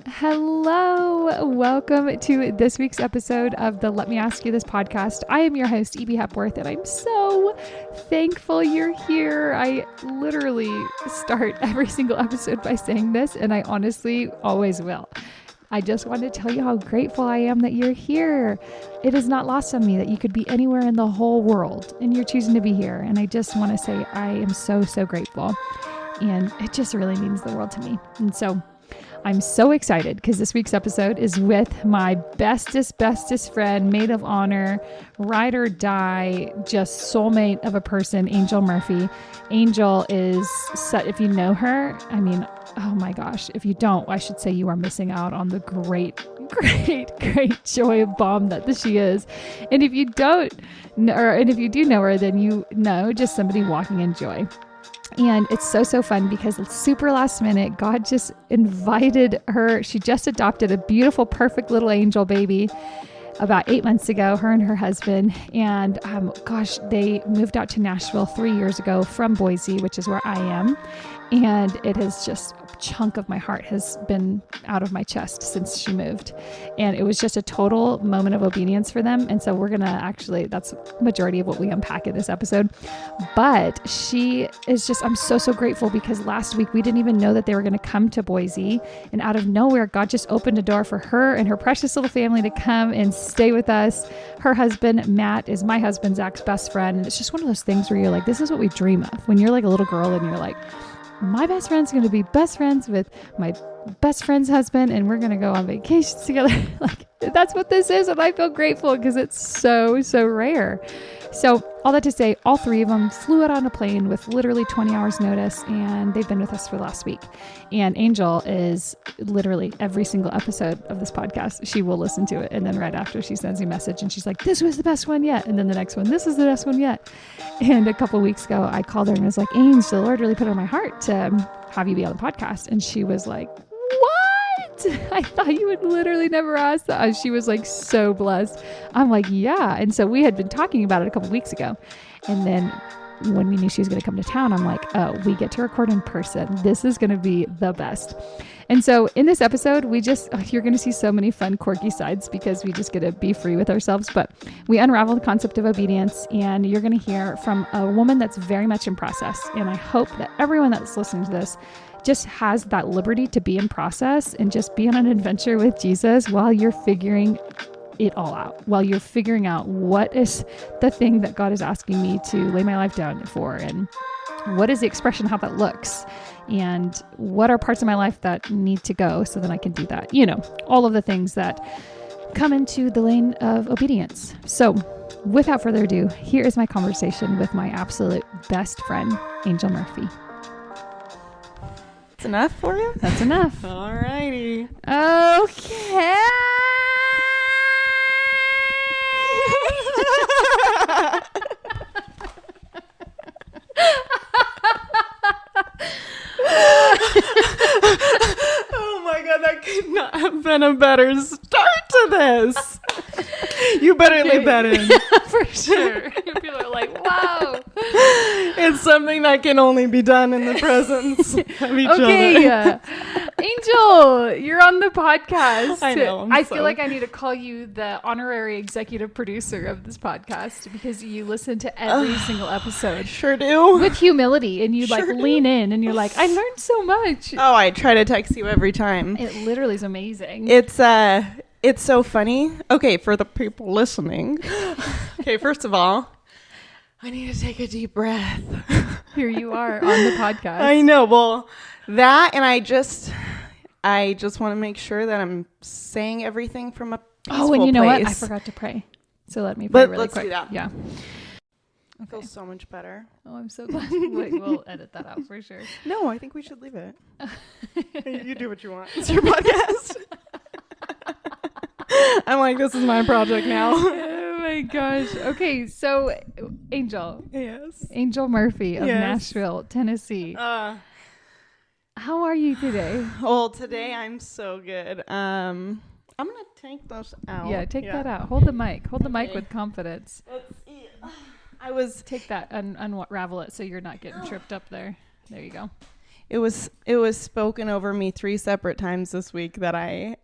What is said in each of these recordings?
Hello, welcome to this week's episode of the Let Me Ask You This podcast. I am your host, E.B. Hepworth, and I'm so thankful you're here. I literally start every single episode by saying this, and I honestly always will. I just want to tell you how grateful I am that you're here. It is not lost on me that you could be anywhere in the whole world, and you're choosing to be here. And I just want to say I am so grateful, and it just really means the world to me. And so I'm so excited because this week's episode is with my bestest friend, maid of honor, ride or die, just soulmate of a person, Anjel Murphy. Anjel is, if you know her, I mean, oh my gosh, if you don't, I should say you are missing out on the great joy bomb that she is. And if you don't, and if you do know her, then you know just somebody walking in joy. And it's so fun because super last minute, God just invited her. She just adopted a beautiful, perfect little angel baby about 8 months ago, her and her husband. And they moved out to Nashville 3 years ago from Boise, which is where I am. And it has just, a chunk of my heart has been out of my chest since she moved. And it was just a total moment of obedience for them. And so we're going to that's the majority of what we unpack in this episode. But she is just, I'm so grateful because last week we didn't even know that they were going to come to Boise. And out of nowhere, God just opened a door for her and her precious little family to come and stay with us. Her husband, Matt, is my husband, Zach's best friend. And it's just one of those things where you're like, this is what we dream of. When you're like a little girl and you're like, my best friend's going to be best friends with my best friend's husband, and we're going to go on vacations together. Like, that's what this is. And I feel grateful because it's so rare. So all that to say, all three of them flew out on a plane with literally 20 hours notice, and they've been with us for the last week. And Anjel is literally every single episode of this podcast. She will listen to it. And then right after she sends me a message and she's like, this was the best one yet. And then the next one, this is the best one yet. And a couple of weeks ago, I called her and was like, Ange, the Lord really put it on my heart to have you be on the podcast. And she was like, what? I thought you would literally never ask that. She was like so blessed. I'm like, yeah. And so we had been talking about it a couple weeks ago. And then when we knew she was going to come to town, I'm like, oh, we get to record in person. This is going to be the best. And so in this episode, you're going to see so many fun, quirky sides because we just get to be free with ourselves. But we unravel the concept of obedience, and you're going to hear from a woman that's very much in process. And I hope that everyone that's listening to this just has that liberty to be in process and just be on an adventure with Jesus while you're figuring it all out, while you're figuring out what is the thing that God is asking me to lay my life down for, and what is the expression, how that looks, and what are parts of my life that need to go so that I can do that. You know, all of the things that come into the lane of obedience. So without further ado, here is my conversation with my absolute best friend, Anjel Murphy. That's enough for you? That's enough. All righty. Okay. Oh my God, that could not have been a better start to this. You better leave that in. For sure. People are like, wow. It's something that can only be done in the presence of each other. Anjel, you're on the podcast. I know. I feel like I need to call you the honorary executive producer of this podcast because you listen to every single episode. Sure do. With humility, and you lean in and you're like, I learned so much. Oh, I try to text you every time. It literally is amazing. It's so funny. Okay, for the people listening. Okay, first of all, I need to take a deep breath. Here you are on the podcast. I know. Well, that, and I just want to make sure that I'm saying everything from a peaceful and you know place. what? I forgot to pray. So let me pray really quick. Let's do that. Yeah. It feels so much better. Oh, I'm so glad. We'll edit that out for sure. No, I think we should leave it. You do what you want. It's your podcast. I'm like, this is my project now. Oh my gosh. Okay, so Anjel. Yes. Anjel Murphy of Nashville, Tennessee. How are you today? Well, today I'm so good. I'm gonna take those out. Yeah, take that out. Hold the mic. Hold the mic with confidence. Let's see. Take that and unravel it so you're not getting tripped up there. There you go. it was spoken over me 3 separate times this week that I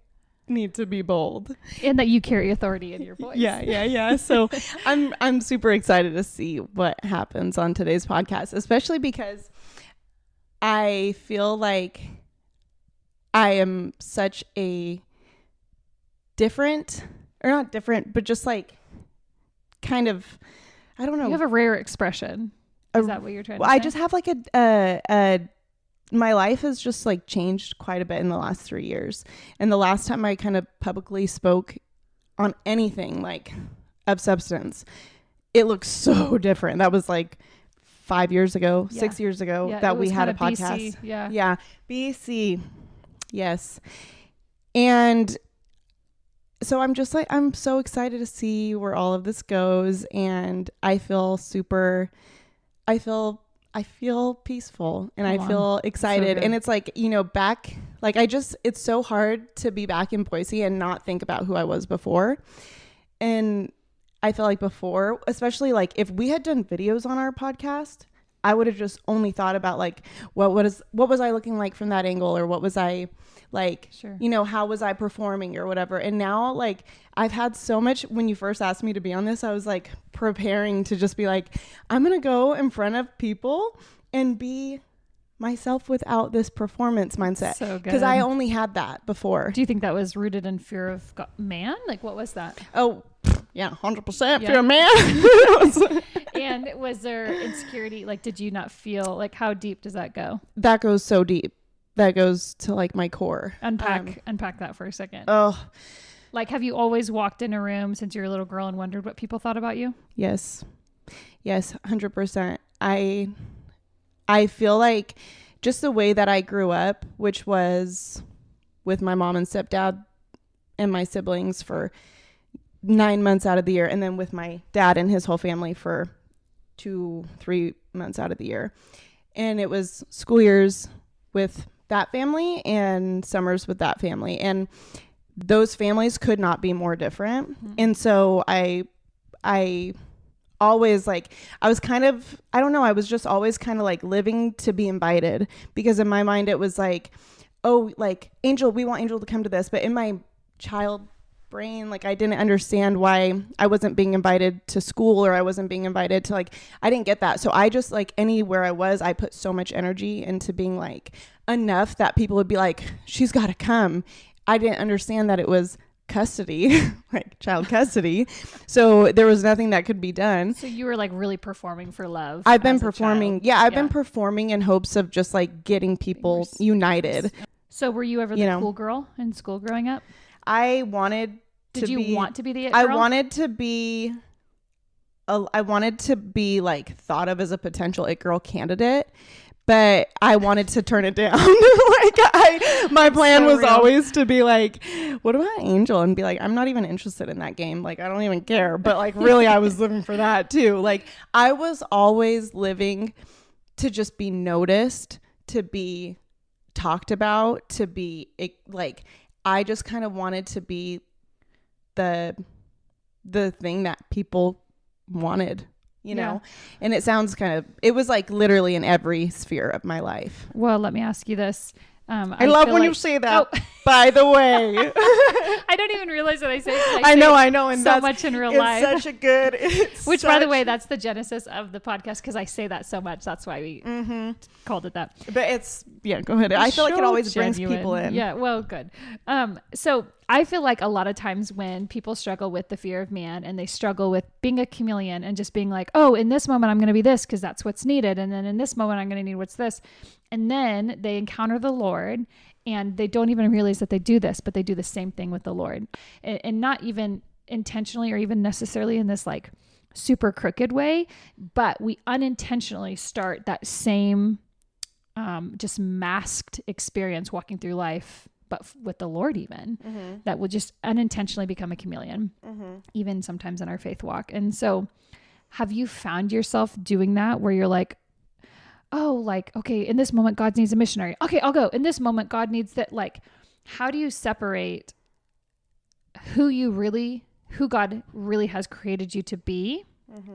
need to be bold and that you carry authority in your voice. Yeah. So I'm super excited to see what happens on today's podcast, especially because I feel like I am such a different, or not different, but just like kind of, I don't know. You have a rare expression. Is that what you're trying to say? I just have like my life has just like changed quite a bit in the last 3 years. And the last time I kind of publicly spoke on anything like of substance, it looks so different. That was like 5 years ago, 6 years ago that we had a podcast. BC, yeah. BC. Yes. And so I'm just like, I'm so excited to see where all of this goes. And I feel peaceful and I feel excited. So and it's like, back, like it's so hard to be back in Boise and not think about who I was before. And I feel like before, especially like if we had done videos on our podcast, I would have just only thought about like, what was I looking like from that angle? Or what was I like, sure. How was I performing or whatever? And now like I've had so much, when you first asked me to be on this, I was like preparing to just be like, I'm going to go in front of people and be myself without this performance mindset. So good. Because I only had that before. Do you think that was rooted in fear of man? Like what was that? Oh, yeah, 100% fear of man. And was there insecurity? Like, did you not feel like, how deep does that go? That goes so deep. That goes to like my core. Unpack that for a second. Oh, like, have you always walked in a room since you were a little girl and wondered what people thought about you? Yes, 100%. I feel like just the way that I grew up, which was with my mom and stepdad and my siblings for 9 months out of the year, and then with my dad and his whole family for 2-3 months out of the year. And it was school years with that family and summers with that family. And those families could not be more different. Mm-hmm. And so I always like, I was kind of, I don't know, I was just always kind of like living to be invited, because in my mind it was like, oh, like Angel, we want Angel to come to this. But in my child brain, like I didn't understand why I wasn't being invited to school, or I wasn't being invited to, like, I didn't get that. So I just, like, anywhere I was, I put so much energy into being like enough that people would be like, she's got to come. I didn't understand that it was custody, like child custody. So there was nothing that could be done. So you were like really performing for love. I've been performing. Yeah, I've been performing in hopes of just like getting people united. So were you ever the cool girl in school growing up? I wanted to be. Did you want to be the it girl? I wanted to be like thought of as a potential it girl candidate, but I wanted to turn it down. My plan was always to be like, what about Angel? And be like, I'm not even interested in that game. Like, I don't even care. But like, really, I was living for that too. Like, I was always living to just be noticed, to be talked about, to be like, I just kind of wanted to be the thing that people wanted, you know? And it sounds it was like literally in every sphere of my life. Well, let me ask you this. I love when you say that, by the way. I don't even realize that I say it. I know. And so much in real life. It's such a good... Which, by the way, that's the genesis of the podcast, because I say that so much. That's why we called it that. But it's... Yeah, go ahead. I feel like it always brings people in. Yeah, well, good. So I feel like a lot of times when people struggle with the fear of man, and they struggle with being a chameleon and just being like, oh, in this moment I'm going to be this because that's what's needed. And then in this moment I'm going to need what's this. And then they encounter the Lord and they don't even realize that they do this, but they do the same thing with the Lord. And not even intentionally or even necessarily in this like super crooked way, but we unintentionally start that same just masked experience walking through life, but with the Lord even, that will just unintentionally become a chameleon, even sometimes in our faith walk. And so have you found yourself doing that where you're like, oh, like, okay, in this moment, God needs a missionary. Okay, I'll go. In this moment, God needs that. Like, how do you separate who God really has created you to be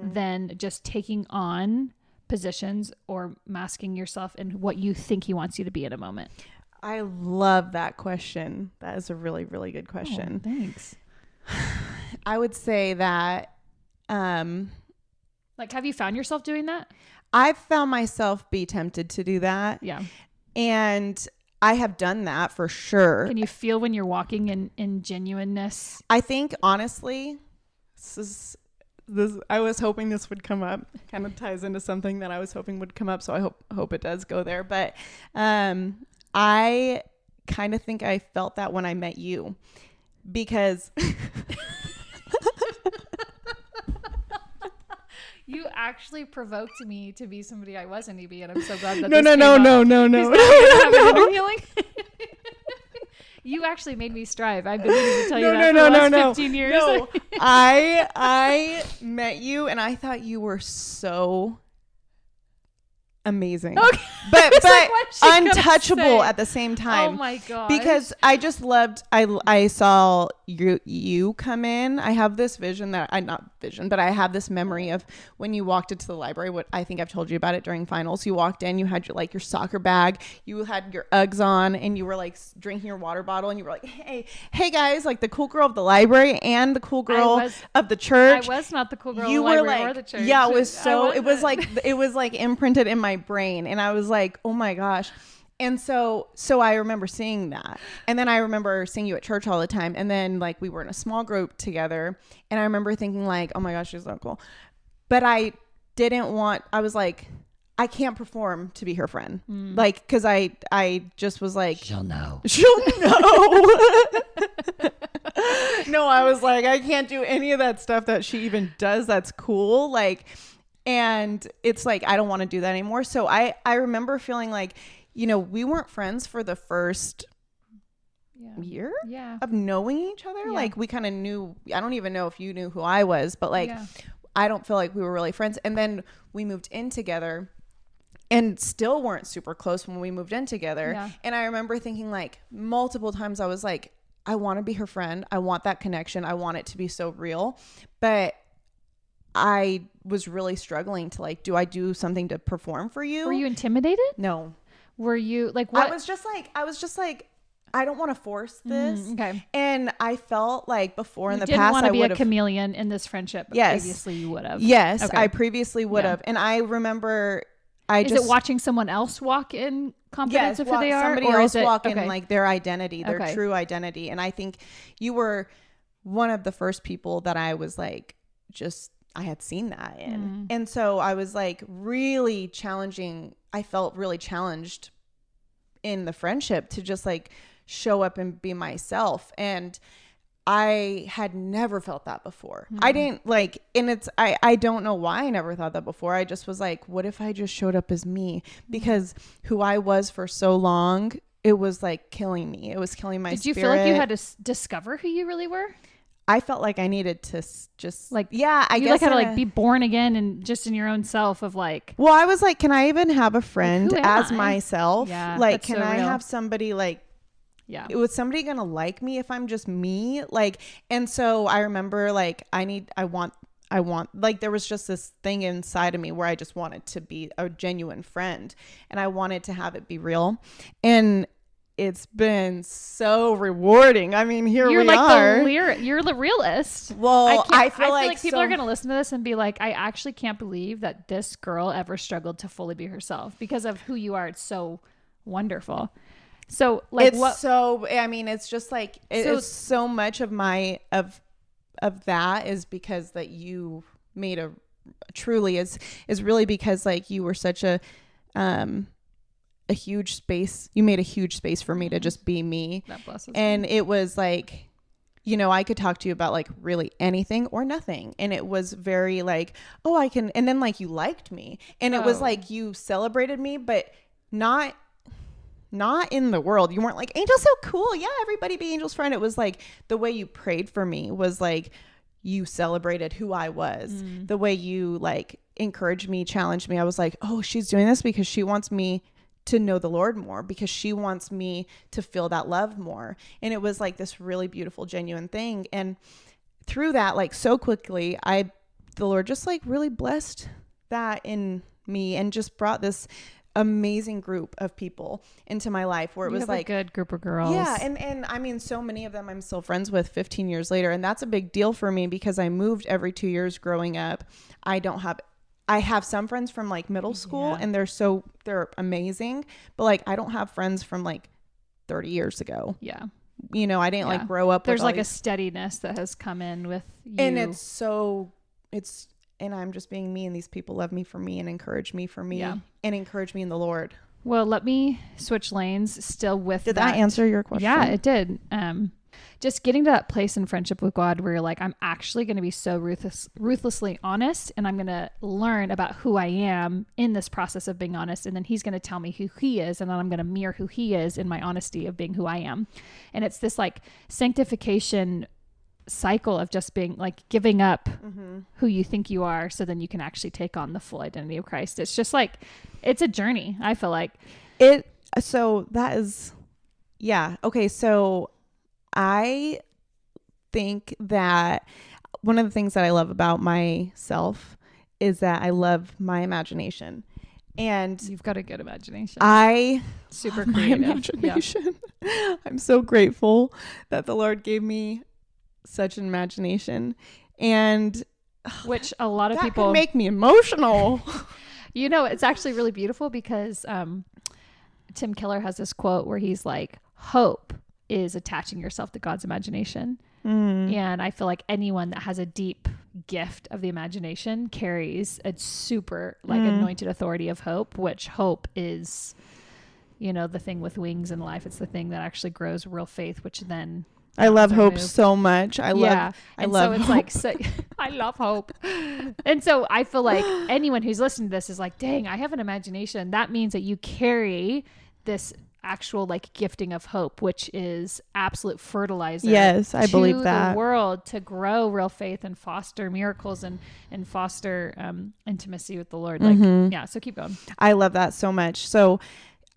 than just taking on positions or masking yourself in what you think he wants you to be in a moment? I love that question. That is a really, really good question. Oh, thanks. I would say that like, have you found yourself doing that? I've found myself be tempted to do that. Yeah. And I have done that for sure. Can you feel when you're walking in genuineness? I think honestly, this I was hoping this would come up. Kind of ties into something that I was hoping would come up, so I hope it does go there. But I kind of think I felt that when I met you, because you actually provoked me to be somebody I wasn't, EB, and I'm so glad that no. You actually made me strive. I've been needing to tell you that for the last 15 years. No. I met you and I thought you were so amazing. Okay. But like, untouchable at the same time. Oh my god. Because I just loved I saw you come in. I have this vision that but I have this memory of when you walked into the library. What I think I've told you about it during finals. You walked in, you had your soccer bag, you had your Uggs on, and you were like drinking your water bottle, and you were like, hey guys, like the cool girl of the library and the cool girl of the church. I was not the cool girl you of the were library like, or the church. Yeah, it was like imprinted in my brain, and I was like, oh my gosh. And so I remember seeing that. And then I remember seeing you at church all the time. And then like we were in a small group together, and I remember thinking like, oh my gosh, she's so cool. But I was like, I can't perform to be her friend. Like, cause I just was like, she'll know. No, I was like, I can't do any of that stuff that she even does. That's cool. Like, and it's like, I don't want to do that anymore. So I remember feeling like, we weren't friends for the first year of knowing each other. Like we kind of knew, I don't even know if you knew who I was, but like, I don't feel like we were really friends. And then we moved in together and still weren't super close when we moved in together. Yeah. And I remember thinking like multiple times, I was like, I want to be her friend. I want that connection. I want it to be so real. But I was really struggling to like, do I do something to perform for you? Were you intimidated? No. Were you like, what? I was just like, I don't want to force this. Okay. And I felt like before in the didn't past, want to be a chameleon in this friendship. But yes. Previously you would have. Yes. Okay. I previously would have. And I remember Is it watching someone else walk in confidence of who they are? Somebody else walk in like their identity, their true identity. And I think you were one of the first people that I was like, I had seen that in. And so I was like really challenging. I felt really challenged in the friendship to just like show up and be myself. And I had never felt that before. I didn't like, and I don't know why I never thought that before. I just was like, what if I just showed up as me? Because who I was for so long, it was like killing me. It was killing my spirit. Did you feel like you had to discover who you really were? I felt like I needed to just like, I guess like had to like be born again and just in your own self of like, well, I was like, can I even have a friend as myself? Yeah, like, can I have somebody like, yeah, was somebody going to like me if I'm just me? Like, and so I remember like, I want, like, there was just this thing inside of me where I just wanted to be a genuine friend, and I wanted to have it be real. And it's been so rewarding. I mean, here we are. You're the realist. Well, I feel like people are going to listen to this and be like, I actually can't believe that this girl ever struggled to fully be herself because of who you are. It's so wonderful. So like, it's just like, it's so much of my, of that is because that you made truly is really because like you were such a huge space. You made a huge space for me to just be me. That blesses and me. It was like, I could talk to you about like really anything or nothing. And it was very like, oh, I can. And then like you liked me, and it was like you celebrated me, but not in the world. You weren't like, Angel's so cool. Yeah, everybody be Angel's friend. It was like the way you prayed for me was like you celebrated who I was. The way you like encouraged me, challenged me. I was like, oh, she's doing this because she wants me to know the Lord more, because she wants me to feel that love more. And it was like this really beautiful, genuine thing. And through that, like so quickly, the Lord just like really blessed that in me and just brought this amazing group of people into my life where it was like a good group of girls. Yeah. And I mean, so many of them I'm still friends with 15 years later. And that's a big deal for me because I moved every 2 years growing up. I have some friends from like middle school and they're amazing, but like, I don't have friends from like 30 years ago. Yeah. You know, I didn't like grow up. There's like a steadiness that has come in with you. And and I'm just being me, and these people love me for me and encourage me for me and encourage me in the Lord. Well, let me switch lanes still with Did that answer your question? Yeah, it did. Just getting to that place in friendship with God where you're like, I'm actually going to be so ruthlessly honest, and I'm going to learn about who I am in this process of being honest. And then he's going to tell me who he is. And then I'm going to mirror who he is in my honesty of being who I am. And it's this like sanctification cycle of just being like giving up who you think you are, so then you can actually take on the full identity of Christ. It's just like, it's a journey. I feel like so that is, yeah. Okay. So I think that one of the things that I love about myself is that I love my imagination. And you've got a good imagination. Super creative. My imagination. Yeah. I'm so grateful that the Lord gave me such an imagination, and which a lot of people can make me emotional. You know, it's actually really beautiful because Tim Keller has this quote where he's like, hope is attaching yourself to God's imagination. And I feel like anyone that has a deep gift of the imagination carries a super like anointed authority of hope, which hope is, you know, the thing with wings in life. It's the thing that actually grows real faith, which then I love hope so much. I love it's hope. like, so, I love hope. And so I feel like anyone who's listening to this is like, dang, I have an imagination. That means that you carry this actual like gifting of hope, which is absolute fertilizer. Yes, I believe that. The world to grow real faith and foster miracles and foster intimacy with the Lord. Like, yeah. So keep going. I love that so much. So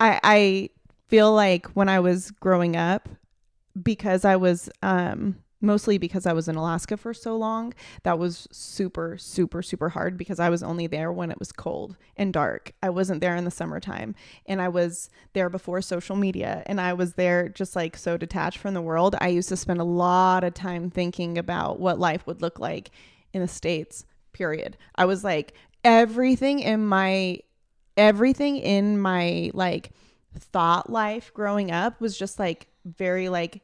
I feel like when I was growing up, because I was mostly because I was in Alaska for so long, that was super, super, super hard because I was only there when it was cold and dark. I wasn't there in the summertime, and I was there before social media, and I was there just like so detached from the world. I used to spend a lot of time thinking about what life would look like in the States, period. I was like, everything in my like thought life growing up was just like very like,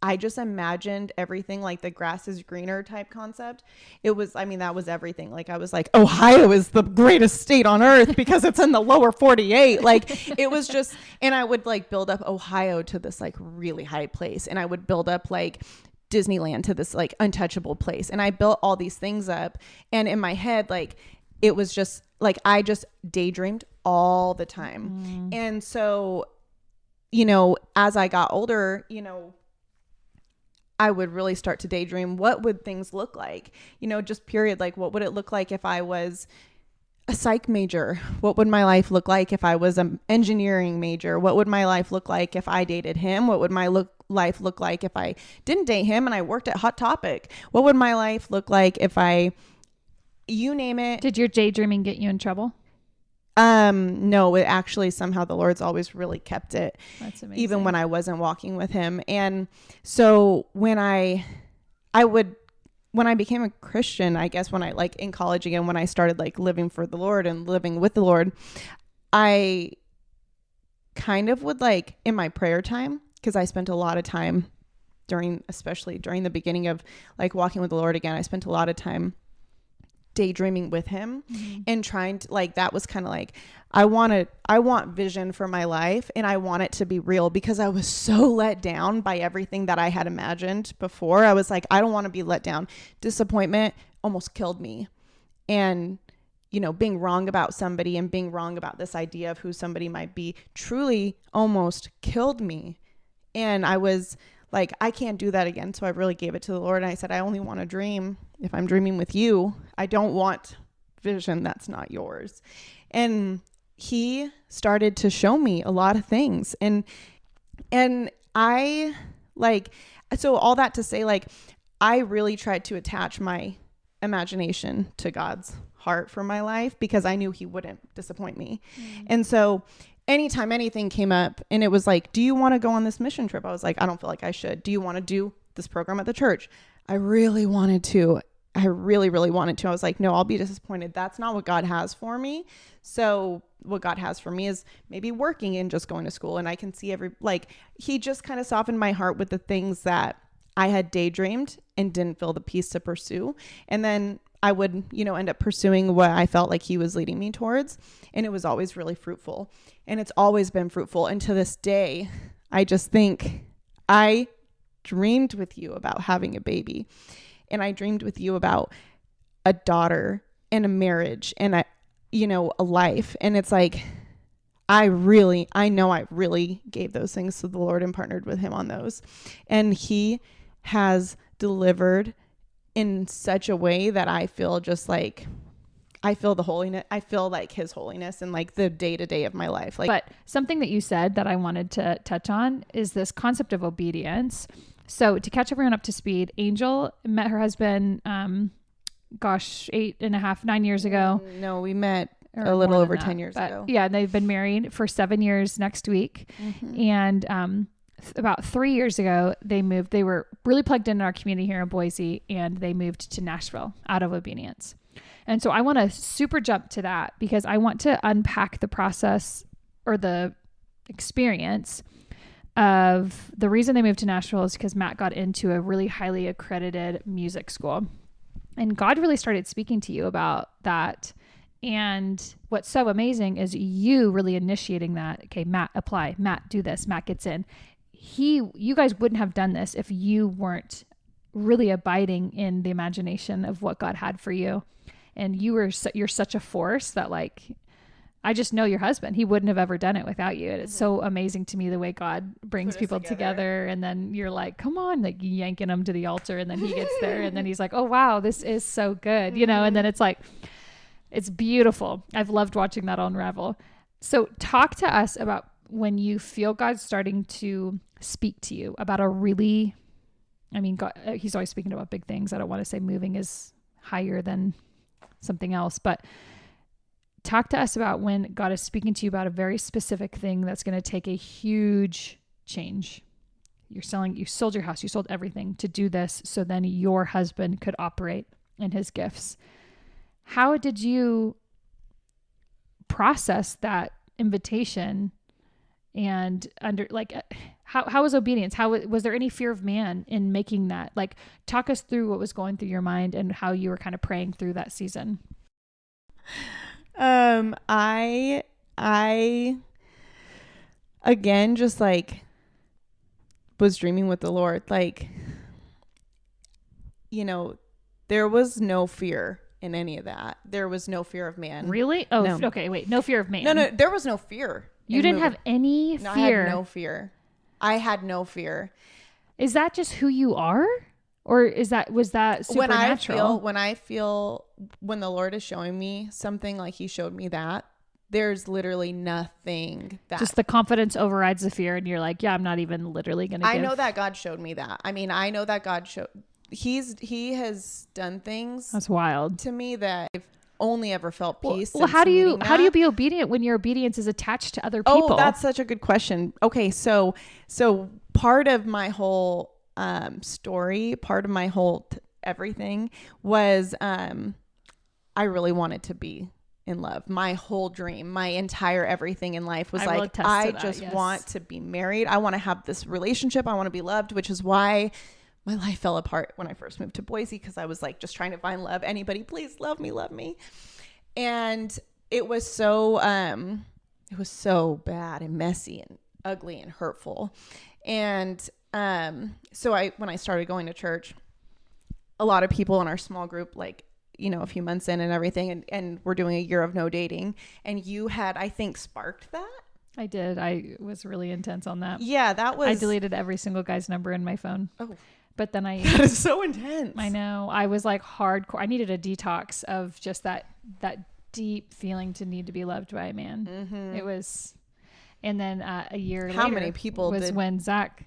I just imagined everything like the grass is greener type concept. It was, I mean, that was everything. Like I was like, Ohio is the greatest state on earth because it's in the lower 48. Like it was just, and I would like build up Ohio to this like really high place. And I would build up like Disneyland to this like untouchable place. And I built all these things up. And in my head, like it was just like, I just daydreamed all the time. And so, you know, as I got older, you know, I would really start to daydream, what would things look like? You know, just period. Like, what would it look like if I was a psych major? What would my life look like if I was an engineering major? What would my life look like if I dated him? What would my life look like if I didn't date him and I worked at Hot Topic? What would my life look like if you name it? Did your daydreaming get you in trouble? No, it actually somehow the Lord's always really kept it. That's amazing. Even when I wasn't walking with him. And so when I became a Christian, I guess when I like in college again, when I started like living for the Lord and living with the Lord, I kind of would like in my prayer time, because I spent a lot of time especially during the beginning of like walking with the Lord again, I spent a lot of time daydreaming with him and trying to like, that was kind of like, I want vision for my life, and I want it to be real, because I was so let down by everything that I had imagined before. I was like, I don't want to be let down. Disappointment almost killed me. And, you know, being wrong about somebody and being wrong about this idea of who somebody might be truly almost killed me. And I was like, I can't do that again. So I really gave it to the Lord. And I said, I only want to dream if I'm dreaming with you. I don't want vision that's not yours. And he started to show me a lot of things. And I like, so all that to say, like, I really tried to attach my imagination to God's heart for my life because I knew he wouldn't disappoint me. And so anytime anything came up and it was like, do you want to go on this mission trip? I was like, I don't feel like I should. Do you want to do this program at the church? I really wanted to. I really, really wanted to. I was like, no, I'll be disappointed. That's not what God has for me. So what God has for me is maybe working and just going to school. And I can see he just kind of softened my heart with the things that I had daydreamed and didn't feel the peace to pursue. And then I would, end up pursuing what I felt like he was leading me towards. And it was always really fruitful. And it's always been fruitful. And to this day, I just think I dreamed with you about having a baby. And I dreamed with you about a daughter and a marriage and a life. And it's like, I know I really gave those things to the Lord and partnered with him on those. And he has delivered in such a way that I feel just like, I feel the holiness. I feel like his holiness in like the day to day of my life. But something that you said that I wanted to touch on is this concept of obedience. So to catch everyone up to speed, Anjel met her husband, 9 years ago. No, we met a little over 10 years ago. Yeah, they've been married for 7 years next week. Mm-hmm. And about 3 years ago, they moved. They were really plugged into our community here in Boise, and they moved to Nashville out of obedience. And so I want to super jump to that because I want to unpack the process or the experience of the reason they moved to Nashville is because Matt got into a really highly accredited music school. And God really started speaking to you about that. And what's so amazing is you really initiating that. Okay, Matt, apply. Matt, do this. Matt gets in. You guys wouldn't have done this if you weren't really abiding in the imagination of what God had for you. And you're such a force that I just know your husband. He wouldn't have ever done it without you. And it's so amazing to me the way God brings people together. And then you're like, come on, like yanking him to the altar. And then he gets there and then he's like, oh, wow, this is so good. And then it's like, it's beautiful. I've loved watching that unravel. So talk to us about when you feel God starting to speak to you about God, he's always speaking about big things. I don't want to say moving is higher than something else, but talk to us about when God is speaking to you about a very specific thing that's going to take a huge change. You sold your house, you sold everything to do this so then your husband could operate in his gifts. How did you process that invitation and how was obedience? How was there any fear of man in making that? Talk us through what was going through your mind and how you were kind of praying through that season. I again, just was dreaming with the Lord. There was no fear in any of that. There was no fear of man. Really? Oh, no. Okay. Wait, no fear of man. No, there was no fear. You didn't have any fear. No, I had no fear. I had no fear. Is that just who you are? Or was that supernatural? When the Lord is showing me something like he showed me that, there's literally nothing that. Just the confidence overrides the fear and you're like, yeah, I'm not even literally going to I know that God showed me that. I mean, I know that God he has done things. That's wild. To me that I've only ever felt peace. Well, how do you be obedient when your obedience is attached to other people? Oh, that's such a good question. Okay. So part of my whole story, part of my whole everything was I really wanted to be in love. My whole dream, my entire everything in life was I just want to be married. I want to have this relationship. I want to be loved, which is why my life fell apart when I first moved to Boise, because I was just trying to find love. Anybody, please love me. And it was so bad and messy and ugly and hurtful. And so when I started going to church, a lot of people in our small group, a few months in and everything, and we're doing a year of no dating, and you had, I think, sparked that. I did. I was really intense on that. Yeah, I deleted every single guy's number in my phone. Oh. But then that is so intense. I know. I was hardcore. I needed a detox of just that deep feeling to need to be loved by a man. Mm-hmm. It was, and then a year later. How many people was when Zach,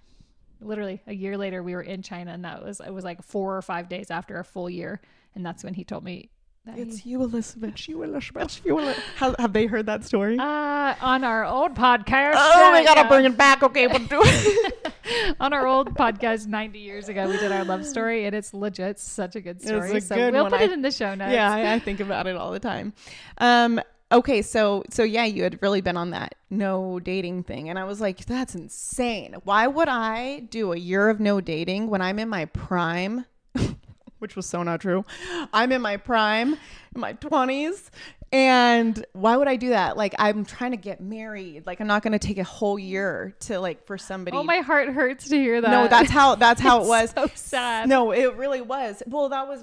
literally a year later, we were in China, and it was 4 or 5 days after a full year. And that's when he told me, It's you, Elizabeth. It's you, Elizabeth. It's you, Elizabeth. Have they heard that story? On our old podcast. Oh, we gotta bring it back. Okay, we'll do it. On our old podcast 90 years ago, we did our love story, and it's legit such a good story. It's a So good we'll one. put it in the show notes. Yeah, I think about it all the time. Okay, so yeah, you had really been on that no dating thing, and I was like, that's insane. Why would I do a year of no dating when I'm in my prime? Which was so not true. I'm in my prime, in my 20s. And why would I do that? Like, I'm trying to get married. Like, I'm not going to take a whole year to like for somebody. Oh, my heart hurts to hear that. No, that's how it was. So sad. No, it really was. Well, that was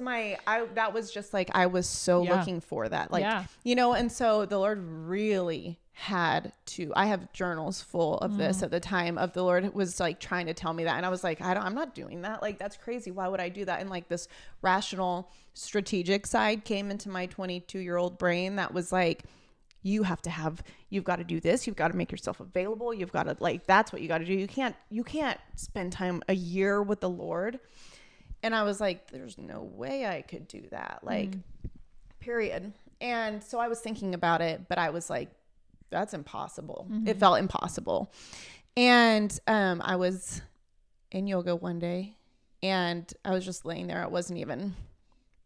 that was just like, I was so looking for that. Like, you know, and so the Lord really had to, I have journals full of this at the time of the Lord was like trying to tell me that. And I was like, I'm not doing that. Like, that's crazy. Why would I do that? And like this rational strategic side came into my 22-year-old brain that was like, you've got to do this. You've got to make yourself available. You've got to like, that's what you got to do. You can't spend time a year with the Lord. And I was like, there's no way I could do that. Like, period. And so I was thinking about it, but I was like, that's impossible. It felt impossible. And I was in yoga one day and I was just laying there. I wasn't even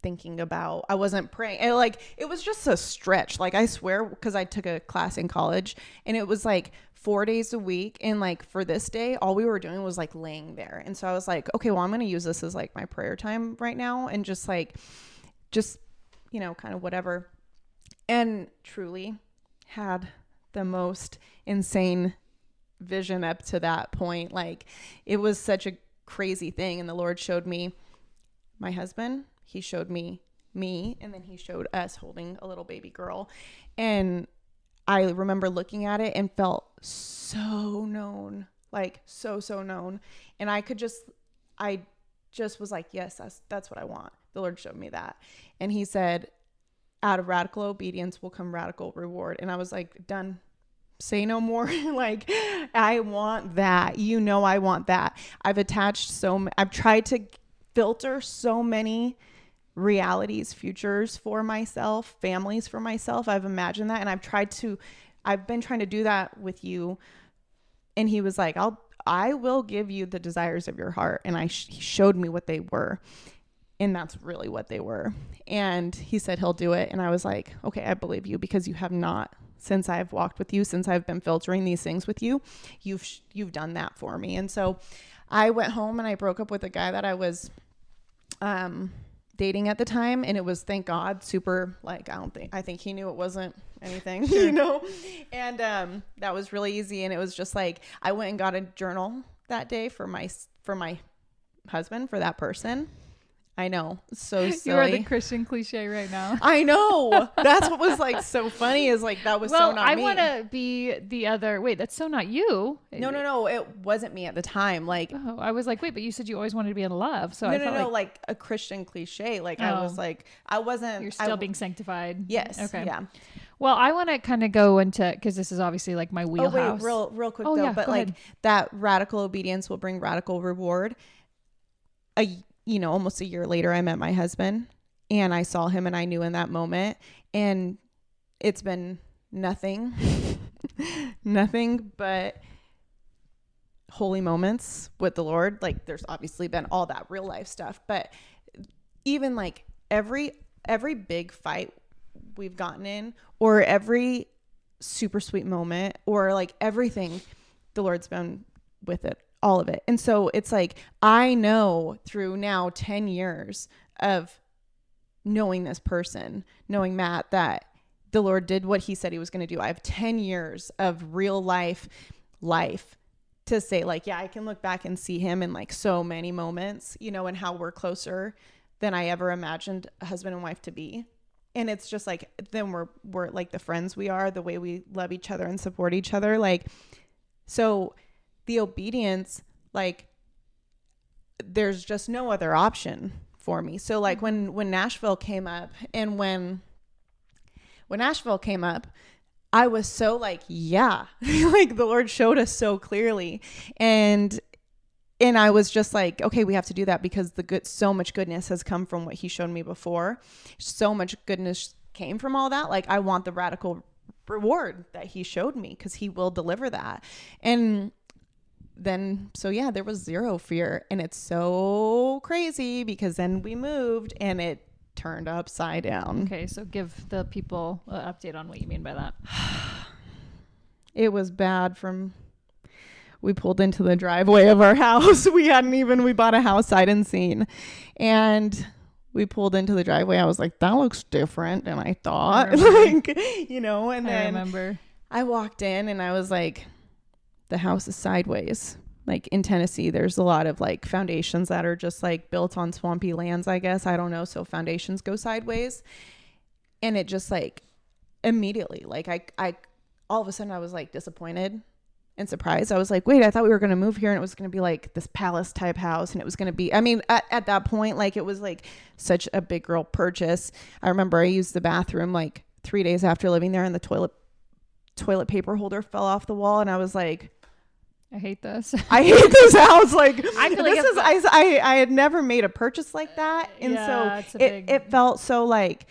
thinking about, I wasn't praying. And like, it was just a stretch. Like, I swear, because I took a class in college and it was like 4 days a week. And like for this day, all we were doing was like laying there. And so I was like, okay, well, I'm going to use this as like my prayer time right now. And just, you know, kind of whatever. And truly had the most insane vision up to that point. Like, it was such a crazy thing. And the Lord showed me my husband, he showed me, and then he showed us holding a little baby girl. And I remember looking at it and felt so known, like so known. And I just was like, yes, that's what I want. The Lord showed me that. And he said, out of radical obedience will come radical reward. And I was like, done. Say no more. Like, I want that. You know, I want that. I've tried to filter so many realities, futures for myself, families for myself. I've imagined that. And I've been trying to do that with you. And he was like, I will give you the desires of your heart. And he showed me what they were. And that's really what they were. And he said he'll do it. And I was like, okay, I believe you, because you have not, since I've walked with you, since I've been filtering these things with you, you've done that for me. And so I went home and I broke up with a guy that I was dating at the time. And it was, thank God, super, like, I think he knew it wasn't anything, you know? And that was really easy. And it was just like, I went and got a journal that day for my husband, for that person. I know. So silly. You are the Christian cliche right now. I know. That's what was like so funny, is like, that was so not me. I want to be the other. Wait, that's so not you. No. It wasn't me at the time. Like, oh, I was like, wait, but you said you always wanted to be in love. So no, like a Christian cliche. Like, I was like, I wasn't. You're still being sanctified. Yes. Okay. Yeah. Well, I want to kind of go into, because this is obviously like my wheelhouse. Oh, wait, real quick though. Yeah, but like ahead. That radical obedience will bring radical reward. Almost a year later, I met my husband and I saw him and I knew in that moment, and it's been nothing but holy moments with the Lord. Like, there's obviously been all that real life stuff, but even like every big fight we've gotten in, or every super sweet moment, or like everything, the Lord's been with it. All of it. And so it's like, I know through now 10 years of knowing this person, knowing Matt, that the Lord did what he said he was going to do. I have 10 years of real life to say, like, yeah, I can look back and see him in like so many moments, and how we're closer than I ever imagined a husband and wife to be. And it's just like, then we're like the friends we are, the way we love each other and support each other. Like, so the obedience, like, there's just no other option for me. So like when Nashville came up, and when Nashville came up, I was so like, yeah, like the Lord showed us so clearly. And And I was just like, okay, we have to do that because so much goodness has come from what he showed me before. So much goodness came from all that. Like, I want the radical reward that he showed me because he will deliver that. And then, so yeah, there was zero fear. And it's so crazy because then we moved and it turned upside down. Okay, so give the people an update on what you mean by that. It was bad we pulled into the driveway of our house. We bought a house sight unseen, and we pulled into the driveway. I was like, that looks different than I thought. And then I remember I walked in and I was like, the house is sideways. Like in Tennessee, there's a lot of like foundations that are just like built on swampy lands, I guess. I don't know. So foundations go sideways. And it just like immediately, like I all of a sudden I was like disappointed and surprised. I was like, wait, I thought we were going to move here and it was going to be like this palace type house. And it was going to be, I mean, at that point, like it was like such a big girl purchase. I remember I used the bathroom like 3 days after living there and the toilet paper holder fell off the wall. And I was like, I hate this. I hate this house. Like, I feel like I had never made a purchase like that. And yeah, so it felt so like,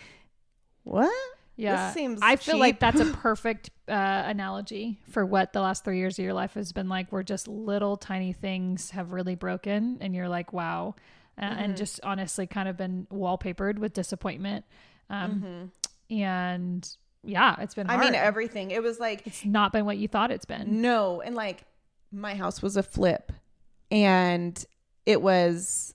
what? Yeah. This seems I feel cheap. like that's a perfect analogy for what the last 3 years of your life has been like, where just little tiny things have really broken and you're like, wow. And just honestly kind of been wallpapered with disappointment. And yeah, it's been hard. I mean, everything. It was like, it's not been what you thought it's been. No. And like my house was a flip and it was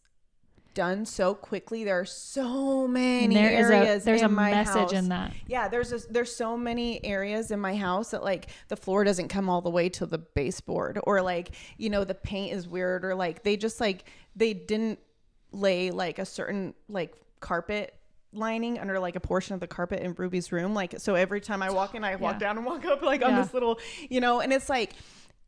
done so quickly. There are so many areas there's in a my message house. in that. Yeah, there's so many areas in my house that like the floor doesn't come all the way to the baseboard, or like, the paint is weird, or like they just like they didn't lay like a certain like carpet lining under like a portion of the carpet in Ruby's room. Like, so every time I walk in, I walk down and walk up like on this little, and it's like,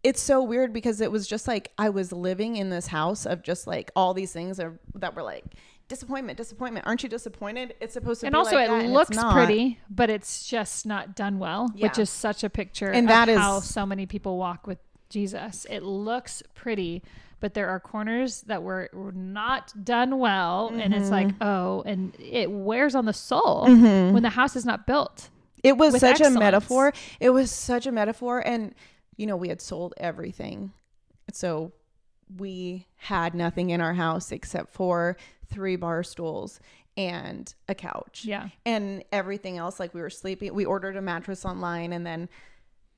it's so weird because it was just like I was living in this house of just like all these things that were like disappointment. Aren't you disappointed? It's supposed to and be also like that, it and looks it's not. pretty, but it's just not done well, which is such a picture and of that is how so many people walk with Jesus. It looks pretty, but there are corners that were not done well. And it's like, and it wears on the soul when the house is not built. It was such excellence. a metaphor. It was such a metaphor. And we had sold everything. So we had nothing in our house except for 3 bar stools and a couch. Yeah. And everything else, like we were sleeping. We ordered a mattress online and then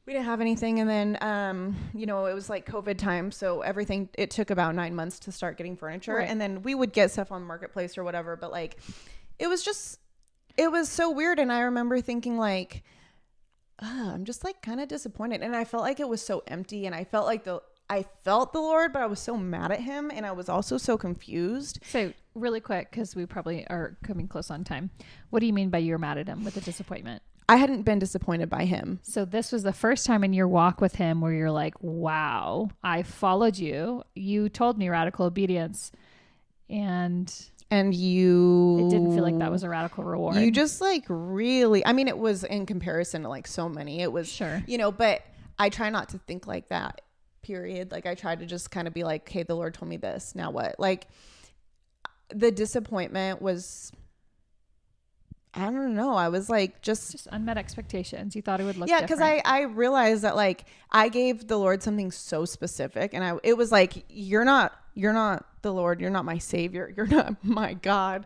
we didn't have anything. And then, it was like COVID time. So everything, it took about 9 months to start getting furniture. Right. And then we would get stuff on Marketplace or whatever. But like, it was so weird. And I remember thinking like, I'm just like kind of disappointed. And I felt like it was so empty, and I felt the Lord, but I was so mad at him, and I was also so confused. So really quick, because we probably are coming close on time. What do you mean by you're mad at him with the disappointment? I hadn't been disappointed by him. So this was the first time in your walk with him where you're like, wow, I followed you. You told me radical obedience, and it didn't feel like that was a radical reward. You just like really, I mean, it was in comparison to like so many, it was, sure, but I try not to think like that, period. Like I try to just kind of be like, okay, the Lord told me this, now what? Like the disappointment was, I don't know. I was like, just unmet expectations. You thought it would look different. Because I realized that like I gave the Lord something so specific, and it was like, you're not the Lord. You're not my savior. You're not my God.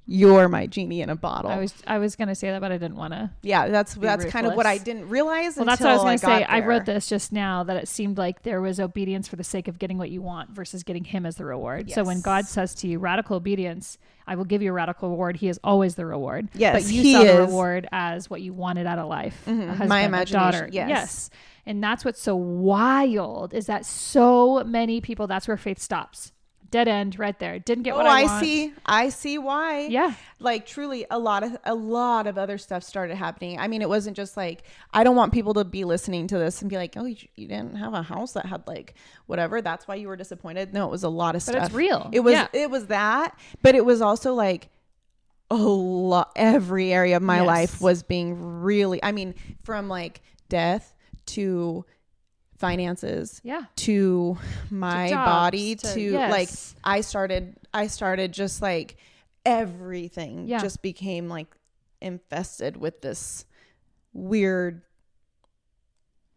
You're my genie in a bottle. I was going to say that, but I didn't want to. Yeah, that's kind of what I didn't realize. Well, that's what I was going to say. I wrote this just now, that it seemed like there was obedience for the sake of getting what you want versus getting him as the reward. Yes. So when God says to you, radical obedience, I will give you a radical reward, he is always the reward. Yes, but you saw the reward as what you wanted out of life. A husband, my imagination. A daughter. Yes. And that's what's so wild, is that so many people, that's where faith stops. Dead end right there. Didn't get what I want. I see why. Yeah. Like truly a lot of other stuff started happening. I mean, it wasn't just like, I don't want people to be listening to this and be like, oh, you didn't have a house that had like whatever. That's why you were disappointed. No, it was a lot of stuff. But it's real. It was that, but it was also like a lot, every area of my life was being really, I mean, from like death to finances, Yeah. to my jobs, body, to like yes. I started just like everything Yeah. just became like infested with this weirdness.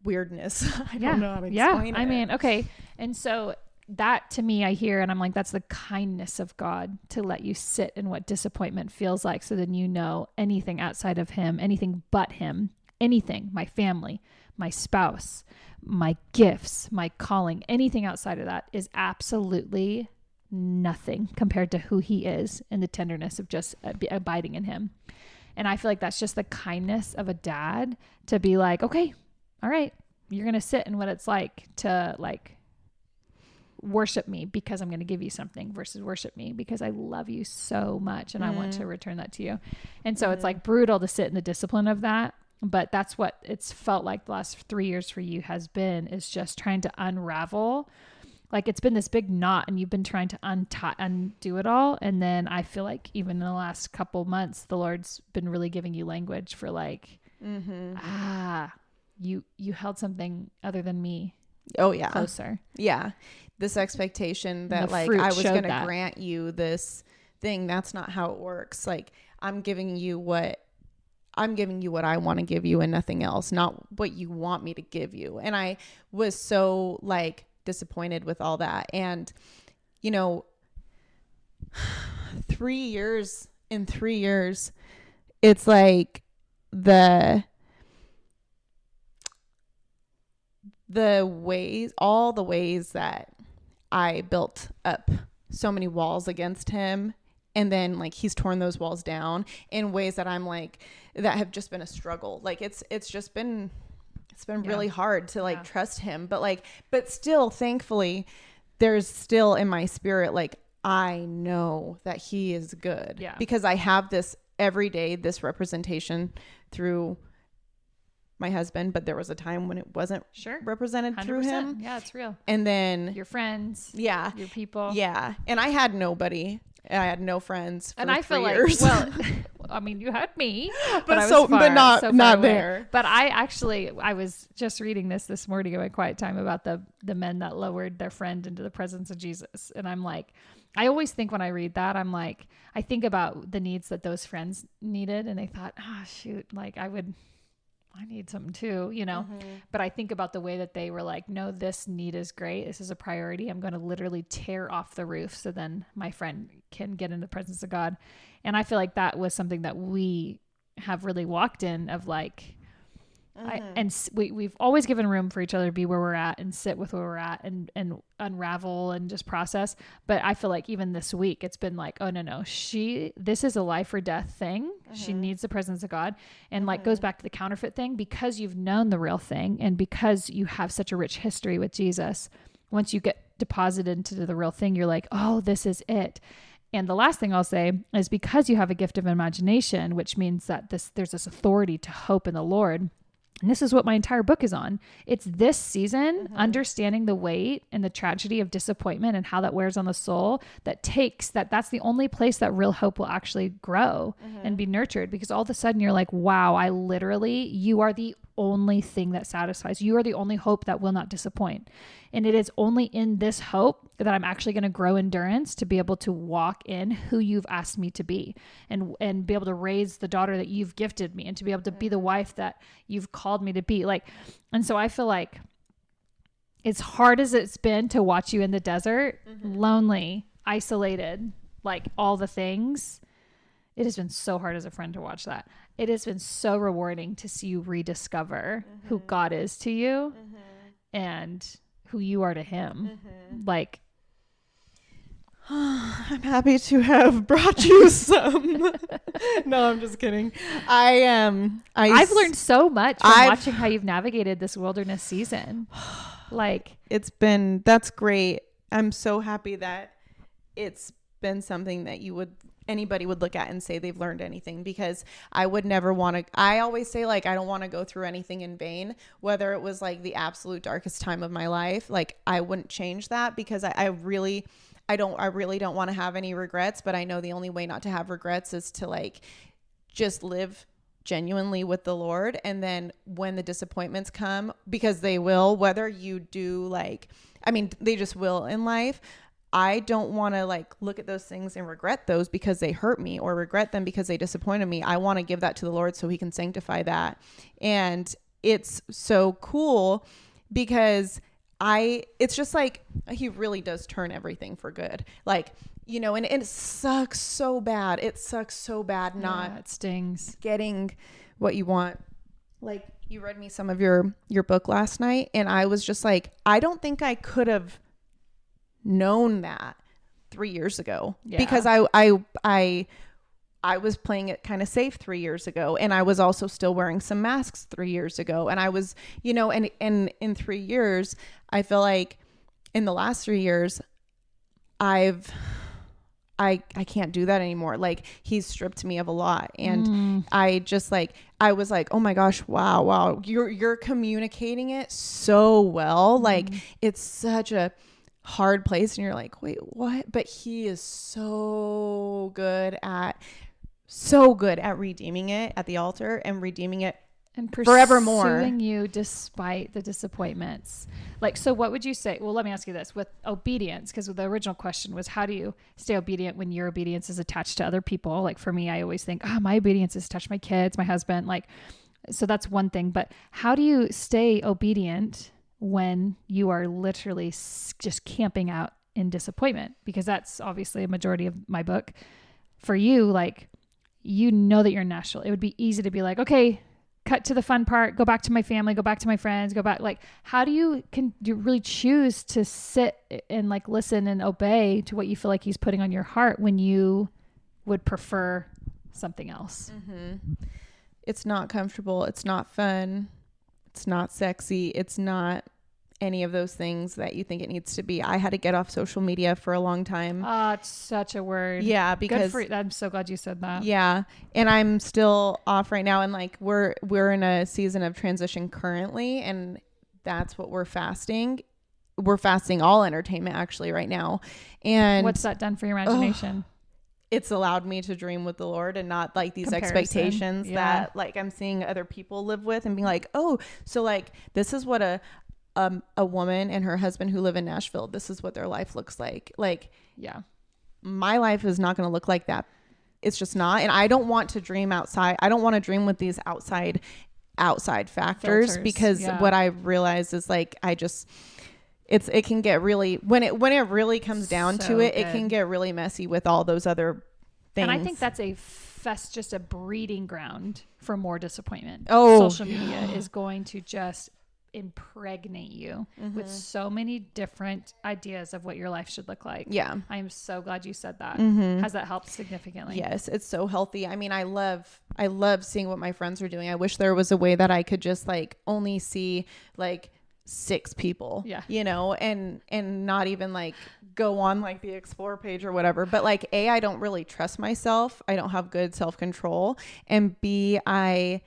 I don't know how to explain it. I mean, okay. And so that to me, I hear, and I'm like, that's the kindness of God to let you sit in what disappointment feels like. So then, you know, anything outside of him, anything but him, anything, my family, my spouse, my gifts, my calling, anything outside of that is absolutely nothing compared to who he is and the tenderness of just abiding in him. And I feel like that's just the kindness of a dad to be like, okay, all right, you're going to sit in what it's like to like worship me because I'm going to give you something versus worship me because I love you so much and I want to return that to you. And so it's like brutal to sit in the discipline of that. But that's what it's felt like the last 3 years for you has been, is just trying to unravel. Like it's been this big knot and you've been trying to undo it all. And then I feel like even in the last couple months, the Lord's been really giving you language for like, you held something other than me. Oh yeah. Closer. Yeah. This expectation that like I was going to grant you this thing. That's not how it works. Like I'm giving you what I want to give you and nothing else, not what you want me to give you. And I was so like disappointed with all that. And, you know, 3 years, it's like all the ways that I built up so many walls against him. And then like he's torn those walls down in ways that I'm like, that have just been a struggle. Like it's been really hard to like trust him, but still thankfully there's still in my spirit, like I know that he is good because I have this every day, this representation through my husband, but there was a time when it wasn't represented 100%. Through him. Yeah, it's real. And then your friends, your people. Yeah. And I had nobody. I had no friends for and I 3 feel years. like, well, I mean, you had me, but not there. But I was just reading this morning in my quiet time about the men that lowered their friend into the presence of Jesus. And I'm like, I always think when I read that, I'm like, I think about the needs that those friends needed. And they thought, shoot, like I need something too, you know, but I think about the way that they were like, no, this need is great. This is a priority. I'm going to literally tear off the roof so then my friend can get in the presence of God. And I feel like that was something that we have really walked in of like, we've always given room for each other to be where we're at and sit with where we're at and unravel and just process. But I feel like even this week it's been like, oh no, this is a life or death thing. She needs the presence of God. And like goes back to the counterfeit thing, because you've known the real thing and because you have such a rich history with Jesus. Once you get deposited into the real thing, you're like, oh, this is it. And the last thing I'll say is because you have a gift of imagination, which means that there's this authority to hope in the Lord. And this is what my entire book is on. It's this season, understanding the weight and the tragedy of disappointment and how that wears on the soul, that's the only place that real hope will actually grow and be nurtured. Because all of a sudden you're like, wow, you are the only thing that satisfies. You are the only hope that will not disappoint. And it is only in this hope that I'm actually going to grow endurance to be able to walk in who you've asked me to be and be able to raise the daughter that you've gifted me and to be able to be the wife that you've called me to be. Like, and so I feel like as hard as it's been to watch you in the desert, lonely, isolated, like all the things, it has been so hard as a friend to watch that. It has been so rewarding to see you rediscover who God is to you and who you are to him. Like, I'm happy to have brought you some. No, I'm just kidding. I've learned so much from watching how you've navigated this wilderness season. Like, that's great. I'm so happy that it's been something that anybody would look at and say they've learned anything, because I would never want to. I always say, like, I don't want to go through anything in vain, whether it was like the absolute darkest time of my life. Like, I wouldn't change that, because I really don't want to have any regrets. But I know the only way not to have regrets is to like just live genuinely with the Lord. And then when the disappointments come, because they will, whether you do like, I mean, they just will in life. I don't want to like look at those things and regret those because they hurt me, or regret them because they disappointed me. I want to give that to the Lord so he can sanctify that. And it's so cool because it's just like, he really does turn everything for good. Like, you know, and it sucks so bad. It sucks so bad not it stings getting what you want. Like, you read me some of your book last night, and I was just like, I don't think I could have known that 3 years ago, because I was playing it kind of safe 3 years ago, and I was also still wearing some masks 3 years ago, and I was, you know, and in 3 years, I feel like in the last 3 years, I can't do that anymore. Like, he's stripped me of a lot, and I just like, I was like, oh my gosh, wow, you're communicating it so well. Like, it's such a hard place, and you're like, wait, what? But he is so good at redeeming it at the altar, and redeeming it and forevermore, pursuing you despite the disappointments. Like, so what would you say? Well, let me ask you this with obedience, because the original question was, how do you stay obedient when your obedience is attached to other people? Like, for me, I always think, my obedience is attached to my kids, my husband, like, so that's one thing. But how do you stay obedient when you are literally just camping out in disappointment? Because that's obviously a majority of my book. For you, like, you know that you're natural. It would be easy to be like, okay, cut to the fun part, go back to my family, go back to my friends, go back. Like, how do you really choose to sit and like listen and obey to what you feel like he's putting on your heart when you would prefer something else? It's not comfortable. It's not fun. It's not sexy. It's not any of those things that you think it needs to be. I had to get off social media for a long time. It's such a word. Yeah, because I'm so glad you said that. Yeah, and I'm still off right now, and like we're in a season of transition currently, and that's what we're fasting. We're fasting all entertainment actually right now. And what's that done for your imagination? It's allowed me to dream with the Lord, and not like these expectations that like I'm seeing other people live with, and being like, oh, so like this is what a woman and her husband who live in Nashville, this is what their life looks like. Like, yeah, my life is not going to look like that. It's just not. And I don't want to dream outside. I don't want to dream with these outside factors, because what I realize is like, it can get really, when it really comes down to it, it can get really messy with all those other things. And I think that's just a breeding ground for more disappointment. Oh, social media is going to just impregnate you with so many different ideas of what your life should look like. Yeah. I am so glad you said that. Has that helped significantly? Yes, it's so healthy. I mean, I love seeing what my friends are doing. I wish there was a way that I could just like only see like 6 people, you know, and not even like go on like the explore page or whatever. But like, A, I don't really trust myself. I don't have good self-control. And B, I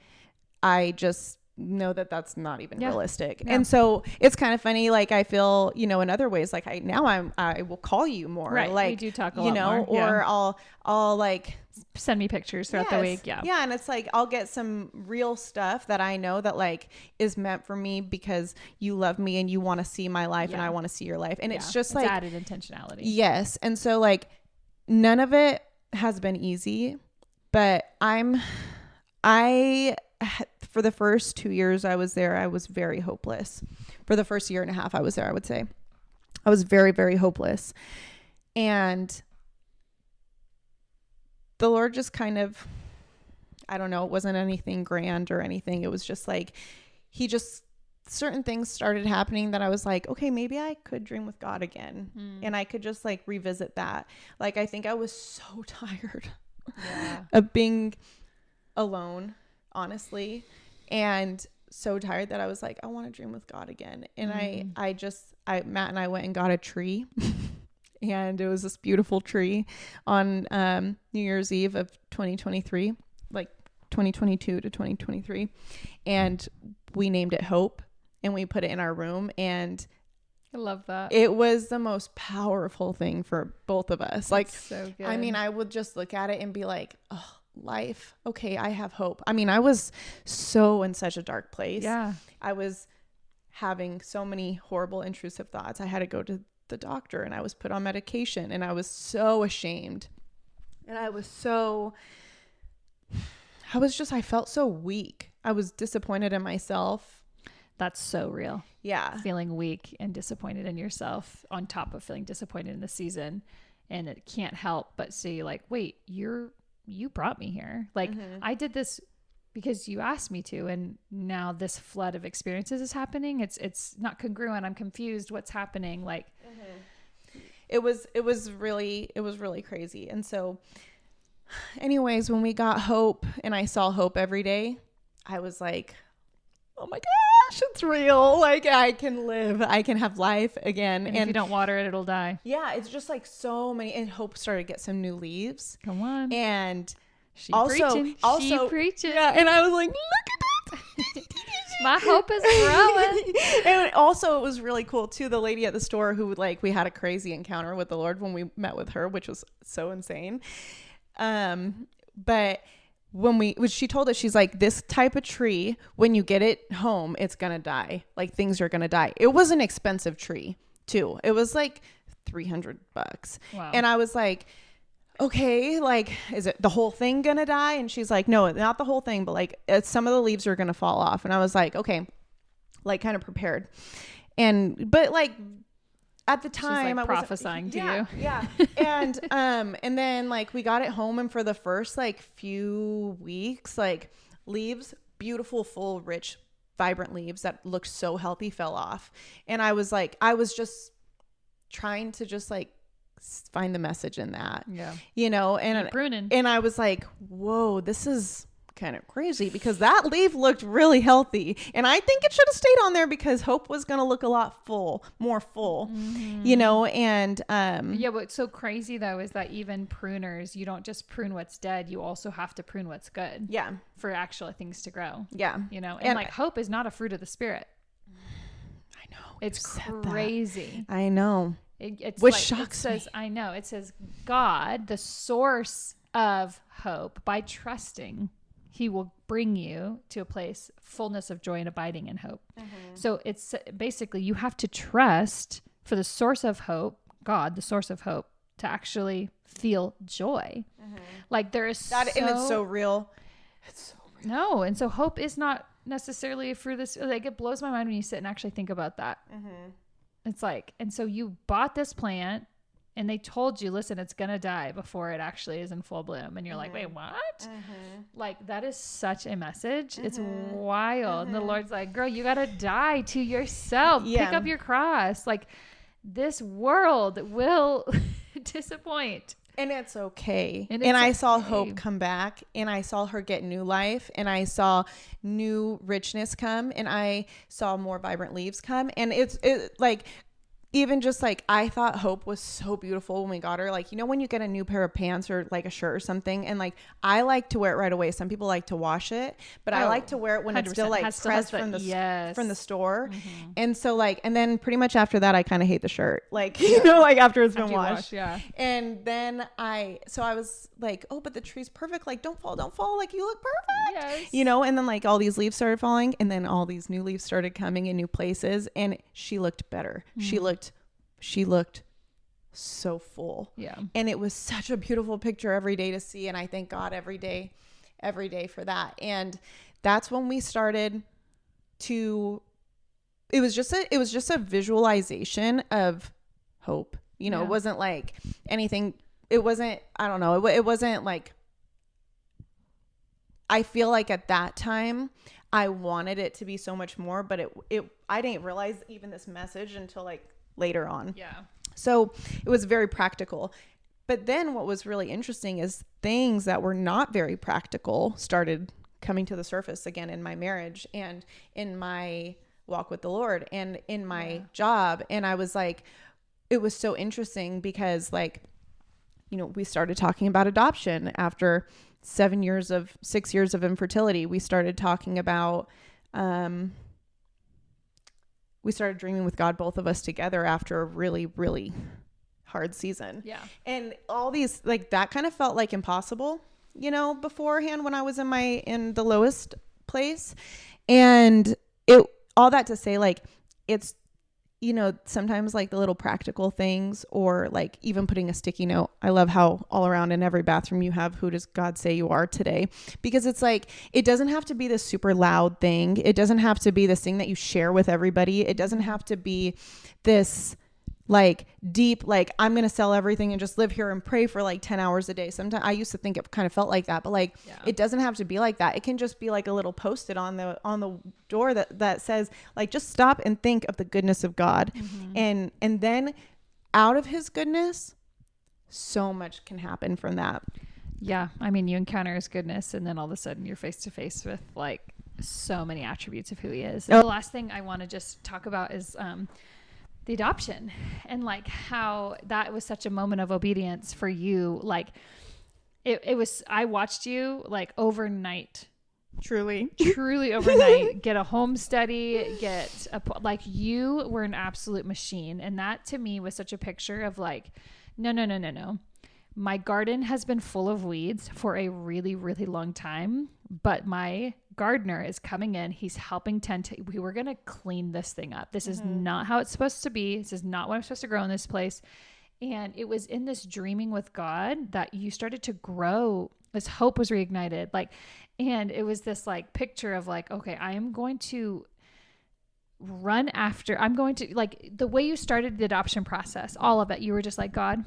just know that that's not even realistic. And so it's kind of funny. Like, I feel, you know, in other ways, like I will call you more. Right. Like, we do talk a lot more. Or I'll like send me pictures throughout the week. Yeah. Yeah. And it's like, I'll get some real stuff that I know that like is meant for me, because you love me and you want to see my life and I want to see your life. And it's just like added intentionality. Yes. And so like, none of it has been easy, but for the first 2 years I was there, I was very hopeless. For the first year and a half I was there, I would say I was very, very hopeless. And the Lord just kind of, I don't know, it wasn't anything grand or anything. It was just like, certain things started happening that I was like, okay, maybe I could dream with God again. And I could just like revisit that. Like, I think I was so tired of being alone, honestly, and so tired that I was like, I want to dream with God again. And Matt and I went and got a tree and it was this beautiful tree on New Year's Eve of 2023, like 2022 to 2023. And we named it Hope, and we put it in our room, and I love that. It was the most powerful thing for both of us. Like, so good. I mean, I would just look at it and be like, oh, life. Okay, I have hope. I mean, I was so in such a dark place. Yeah. I was having so many horrible intrusive thoughts. I had to go to the doctor and I was put on medication and I was so ashamed. And I felt so weak. I was disappointed in myself. That's so real. Yeah. Feeling weak and disappointed in yourself on top of feeling disappointed in the season. And it can't help but see like, wait, you brought me here. Like I did this because you asked me to, and now this flood of experiences is happening. It's not congruent. I'm confused. What's happening? Like it was really crazy. And so anyways, when we got hope and I saw hope every day, I was like, oh my gosh, it's real. Like I can live, I can have life again. And if you don't water it, it'll die. Yeah. It's just like so many, and hope started to get some new leaves. Come on. And She also preaching. Yeah. And I was like, look at it. My hope is growing. And also it was really cool too. The lady at the store who we had a crazy encounter with the Lord when we met with her, which was so insane. But when she told us, she's like, this type of tree, when you get it home, it's going to die. Like things are going to die. It was an expensive tree too. It was like $300. Wow. And I was like, okay, like, is it the whole thing going to die? And she's like, no, not the whole thing, but like some of the leaves are going to fall off. And I was like, okay, like kind of prepared. But like at the time, she's like I prophesying to you. Yeah. And then like we got it home, and for the first like few weeks, like leaves, beautiful, full, rich, vibrant leaves that looked so healthy fell off. And I was just trying to just like find the message in that, and pruning. And I was like, whoa, this is kind of crazy, because that leaf looked really healthy, and I think it should have stayed on there because hope was going to look a lot more full, and yeah. What's so crazy though is that even pruners, you don't just prune what's dead, you also have to prune what's good. Yeah. For actual things to grow. Yeah. And like hope is not a fruit of the spirit. I know. It's crazy. I know. It's which like, shocks me. I know. It says God, the source of hope, by trusting, he will bring you to a place, fullness of joy and abiding in hope. So it's basically, you have to trust for the source of hope, God, the source of hope, to actually feel joy. Like there is and it's so real. It's so real. No. And so hope is not necessarily for this. Like it blows my mind when you sit and actually think about that. It's like, and so you bought this plant and they told you, listen, it's going to die before it actually is in full bloom. And you're like, wait, what? Like that is such a message. It's wild. And the Lord's like, girl, you got to die to yourself. Pick up your cross. Like this world will disappoint. And it's okay. And I saw hope come back, and I saw her get new life, and I saw new richness come, and I saw more vibrant leaves come. And it's like, even just like, I thought hope was so beautiful when we got her. Like, when you get a new pair of pants or like a shirt or something, and like, I like to wear it right away. Some people like to wash it, but I like to wear it when it's still like pressed from the store. And so like, and then pretty much after that, I kind of hate the shirt. Like, like after it's been washed. Yeah. And then I was like, oh, but the tree's perfect. Like, don't fall. Like, you look perfect. Yes. And then like all these leaves started falling, and then all these new leaves started coming in new places, and she looked better. She looked so full. Yeah. And it was such a beautiful picture every day to see. And I thank God every day for that. And that's when we started to, it was just a visualization of hope. It wasn't like anything. It wasn't, I don't know. It wasn't like, I feel like at that time I wanted it to be so much more, but I didn't realize even this message until like later on. Yeah. So it was very practical. But then what was really interesting is things that were not very practical started coming to the surface again in my marriage and in my walk with the Lord and in my job. And I was like, it was so interesting because like, we started talking about adoption after 6 years of infertility. We started talking about, we started dreaming with God, both of us together, after a really, really hard season. Yeah. And all these, like, that kind of felt like impossible. you know, beforehand when I was in the lowest place. And all that to say, like, it's, you know, sometimes like the little practical things, or like even putting a sticky note. I love how all around in every bathroom you have, who does God say you are today? Because it's like, it doesn't have to be this super loud thing. It doesn't have to be this thing that you share with everybody. It doesn't have to be this like deep, like, I'm going to sell everything and just live here and pray for like 10 hours a day. Sometimes I used to think it kind of felt like that, but like, it doesn't have to be like that. It can just be like a little post-it on the door that says like, just stop and think of the goodness of God. And then out of his goodness, so much can happen from that. Yeah. I mean, you encounter his goodness and then all of a sudden you're face to face with like so many attributes of who he is. And the last thing I want to just talk about is, the adoption, and like how that was such a moment of obedience for you. Like it was, I watched you like overnight, truly overnight, get a home study, like you were an absolute machine. And that to me was such a picture of like, no. My garden has been full of weeds for a really, really long time, but my gardener is coming in. He's helping we were going to clean this thing up. This is not how it's supposed to be. This is not what I'm supposed to grow in this place. And it was in this dreaming with God that you started to grow. This hope was reignited. Like, and it was this like picture of like, okay, I am going to I'm going to, like, the way you started the adoption process, all of it, you were just like, God,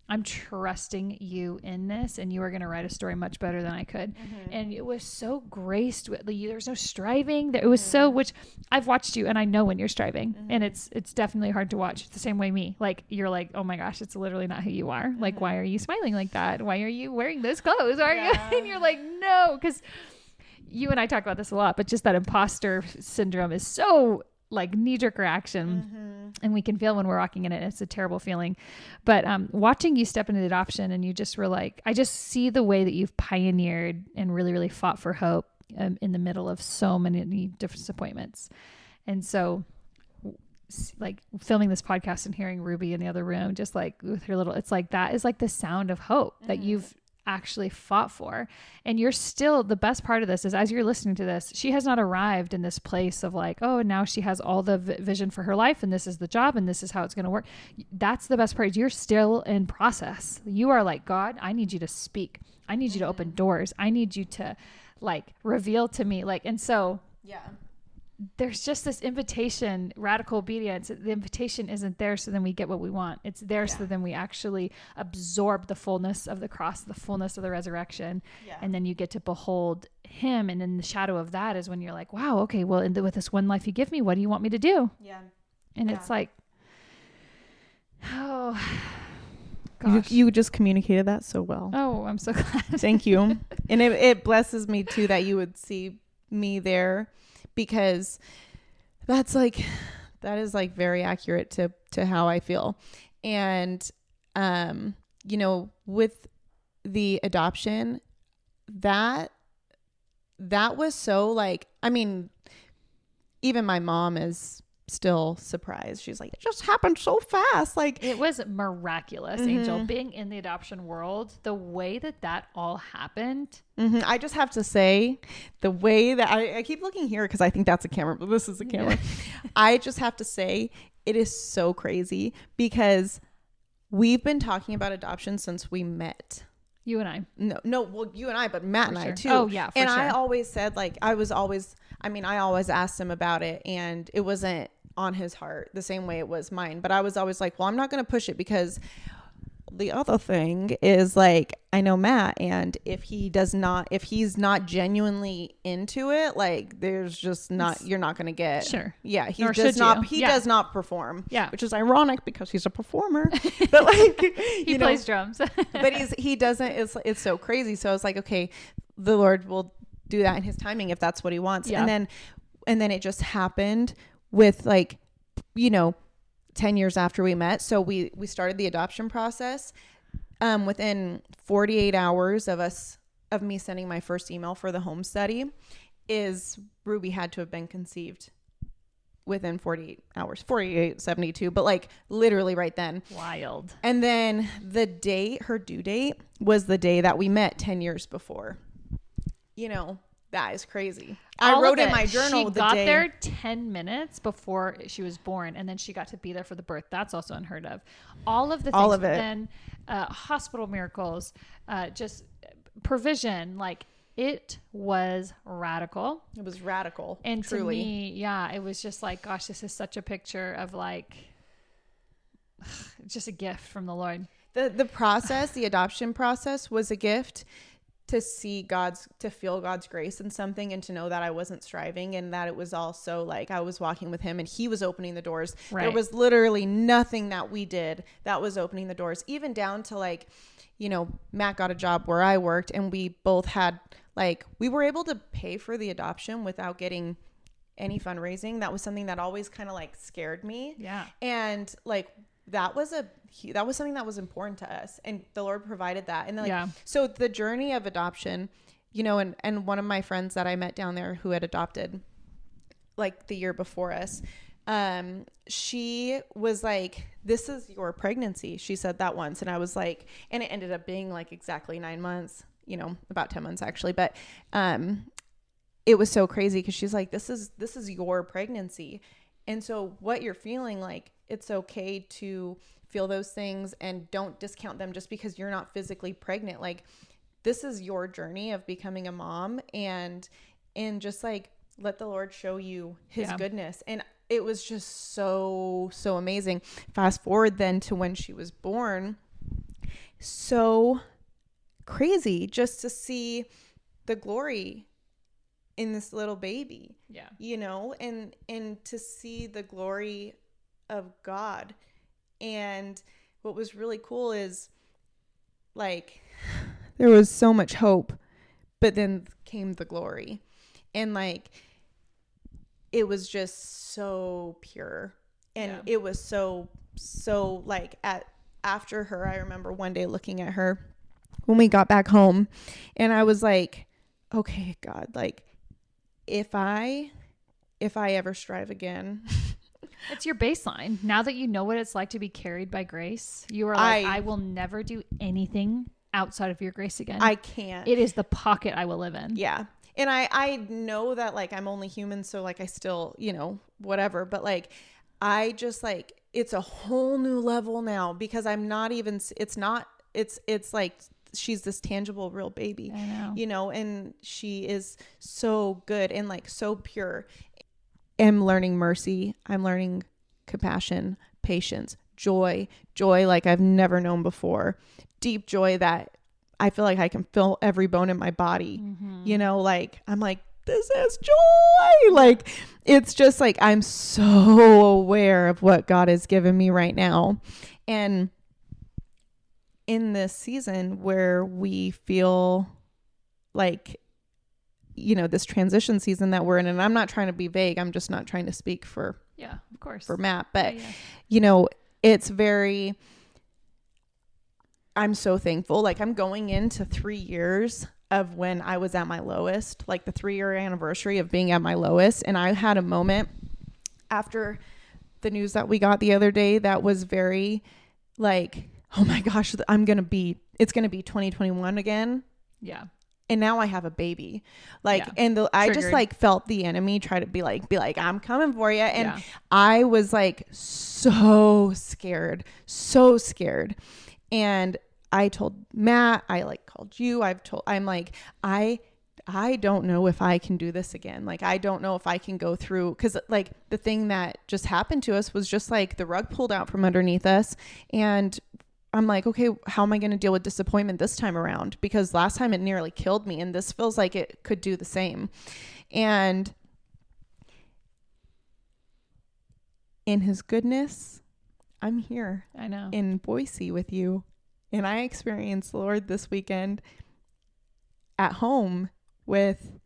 I'm trusting you in this, and you are going to write a story much better than I could. And it was so graced with there's no striving. It was so, which I've watched you and I know when you're striving, and it's definitely hard to watch. It's the same way me, like, you're like, oh my gosh, it's literally not who you are. Like, why are you smiling like that? Why are you wearing those clothes? Are you? And you're like, no, because you and I talk about this a lot, but just that imposter syndrome is so like knee-jerk reaction, and we can feel when we're walking in it. It's a terrible feeling. But watching you step into adoption, and you just were like, I just see the way that you've pioneered and really, really fought for hope in the middle of so many disappointments. And so like filming this podcast and hearing Ruby in the other room, just like with her little, it's like, that is like the sound of hope that you've actually fought for. And you're still, the best part of this is, as you're listening to this, she has not arrived in this place of like, oh, now she has all the vision for her life, and this is the job, and this is how it's going to work. That's the best part, is you're still in process. You are like, God, I need you to speak. I need you to open doors. I need you to like reveal to me. Like, and so there's just this invitation, radical obedience. The invitation isn't there so then we get what we want. It's there so then we actually absorb the fullness of the cross, the fullness of the resurrection. And then you get to behold him. And in the shadow of that is when you're like, wow, okay, well, with this one life you give me, what do you want me to do? And it's like, oh, gosh. You just communicated that so well. Oh, I'm so glad. Thank you. And it blesses me too that you would see me there, because that is like very accurate to how I feel. And, you know, with the adoption, that was so like, I mean, even my mom is still surprised. She's like, it just happened so fast. Like, it was miraculous, Angel, being in the adoption world, the way that all happened. I just have to say, the way that I keep looking here because I think that's a camera, but this is a camera. I just have to say, it is so crazy because we've been talking about adoption since we met. You and I. No, well, you and I, but Matt and I too. Oh yeah, for sure. I always said, like, I always asked him about it, and it wasn't on his heart the same way it was mine. But I was always like, well, I'm not going to push it, because the other thing is, like, I know Matt, and if he's not genuinely into it, like, there's just not, you're not going to get. Sure. Yeah. He does not perform. Yeah. Which is ironic because he's a performer, but like, he plays drums, but he doesn't, it's so crazy. So I was like, okay, the Lord will do that in his timing if that's what he wants. Yeah. And then it just happened with, like, you know, 10 years after we met. So we started the adoption process. Within 48 hours of me sending my first email for the home study, is Ruby had to have been conceived. within 48 hours, 48, 72, but like literally right then. Wild. And then her due date was the day that we met 10 years before. You know, that is crazy. I wrote in my journal she the got day. there 10 minutes before she was born, and then she got to be there for the birth. That's also unheard of. All of the things. All of it. Then hospital miracles, just provision, like it was radical. It was radical. And truly. to me, yeah, it was just like, gosh, this is such a picture of like just a gift from the Lord. The process, the adoption process was a gift to feel God's grace in something, and to know that I wasn't striving, and that it was also like I was walking with him and he was opening the doors. Right. There was literally nothing that we did that was opening the doors, even down to like, you know, Matt got a job where I worked, and we both had like, we were able to pay for the adoption without getting any fundraising. That was something that always kind of like scared me. Yeah. And like, that was something that was important to us, and the Lord provided that. And then, like, yeah. So the journey of adoption, you know, and one of my friends that I met down there who had adopted like the year before us, she was like, this is your pregnancy. She said that once. And I was like, and it ended up being like exactly 9 months, you know, about 10 months actually. But, it was so crazy, 'cause she's like, this is your pregnancy. And so what you're feeling, like, it's okay to feel those things, and don't discount them just because you're not physically pregnant. Like, this is your journey of becoming a mom, and just like, let the Lord show you his goodness. And it was just so amazing. Fast forward then to when she was born. So crazy just to see the glory in this little baby. Yeah. You know, and to see the glory of God. And what was really cool is like, there was so much hope, but then came the glory, and like, it was just so pure, and it was so like, after her, I remember one day looking at her when we got back home, and I was like, okay, God, like, if I ever strive again. It's your baseline. Now that you know what it's like to be carried by grace, you are like, I will never do anything outside of your grace again. I can't. It is the pocket I will live in. Yeah. And I know that, like, I'm only human, so like, I still, you know, whatever, but like, I just like, it's a whole new level now, because I'm not even, it's like, she's this tangible, real baby, I know. You know, and she is so good and like so pure. I'm learning mercy. I'm learning compassion, patience, joy like I've never known before. Deep joy that I feel like I can feel every bone in my body. Mm-hmm. You know, like, I'm like, this is joy. Like, it's just like, I'm so aware of what God has given me right now. And in this season where we feel like, you know, this transition season that we're in, and I'm not trying to be vague, I'm just not trying to speak for, of course, for Matt, but you know, it's very, I'm so thankful. Like, I'm going into 3 years of when I was at my lowest, like the 3-year anniversary of being at my lowest. And I had a moment after the news that we got the other day that was very like, oh my gosh, it's going to be 2021 again. Yeah. And now I have a baby, like, and I just like felt the enemy try to be like, I'm coming for you. And I was like, so scared. And I told Matt, I like called you. I'm like, I don't know if I can do this again. Like, I don't know if I can go through, cause like the thing that just happened to us was just like the rug pulled out from underneath us. And I'm like, okay, how am I going to deal with disappointment this time around? Because last time it nearly killed me, and this feels like it could do the same. And in his goodness, I'm here. I know. In Boise with you. And I experienced the Lord this weekend at home with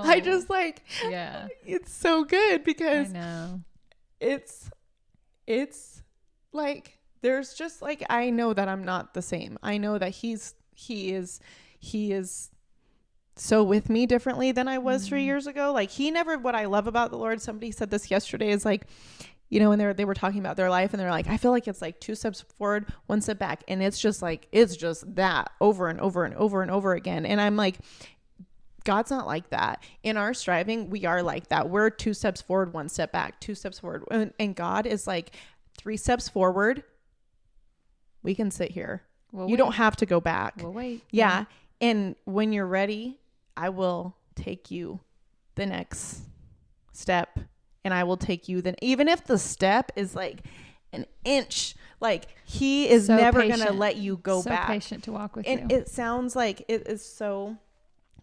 I just like, it's so good, because I know. It's like, there's just like, I know that I'm not the same. I know that he is so with me differently than I was 3 years ago. Like he never, what I love about the Lord, somebody said this yesterday, is like, you know, when they were talking about their life and they're like, I feel like it's like 2 steps forward, 1 step back. And it's just like, it's just that over and over and over and over again. And I'm like, God's not like that. In our striving, we are like that. We're 2 steps forward, 1 step back, 2 steps forward. And God is like 3 steps forward. We can sit here. You don't have to go back. We'll wait. Yeah. And when you're ready, I will take you the next step. And I will take you then, even if the step is like an inch, like he is so never going to let you go back. So patient to walk with you. And it sounds like it is so,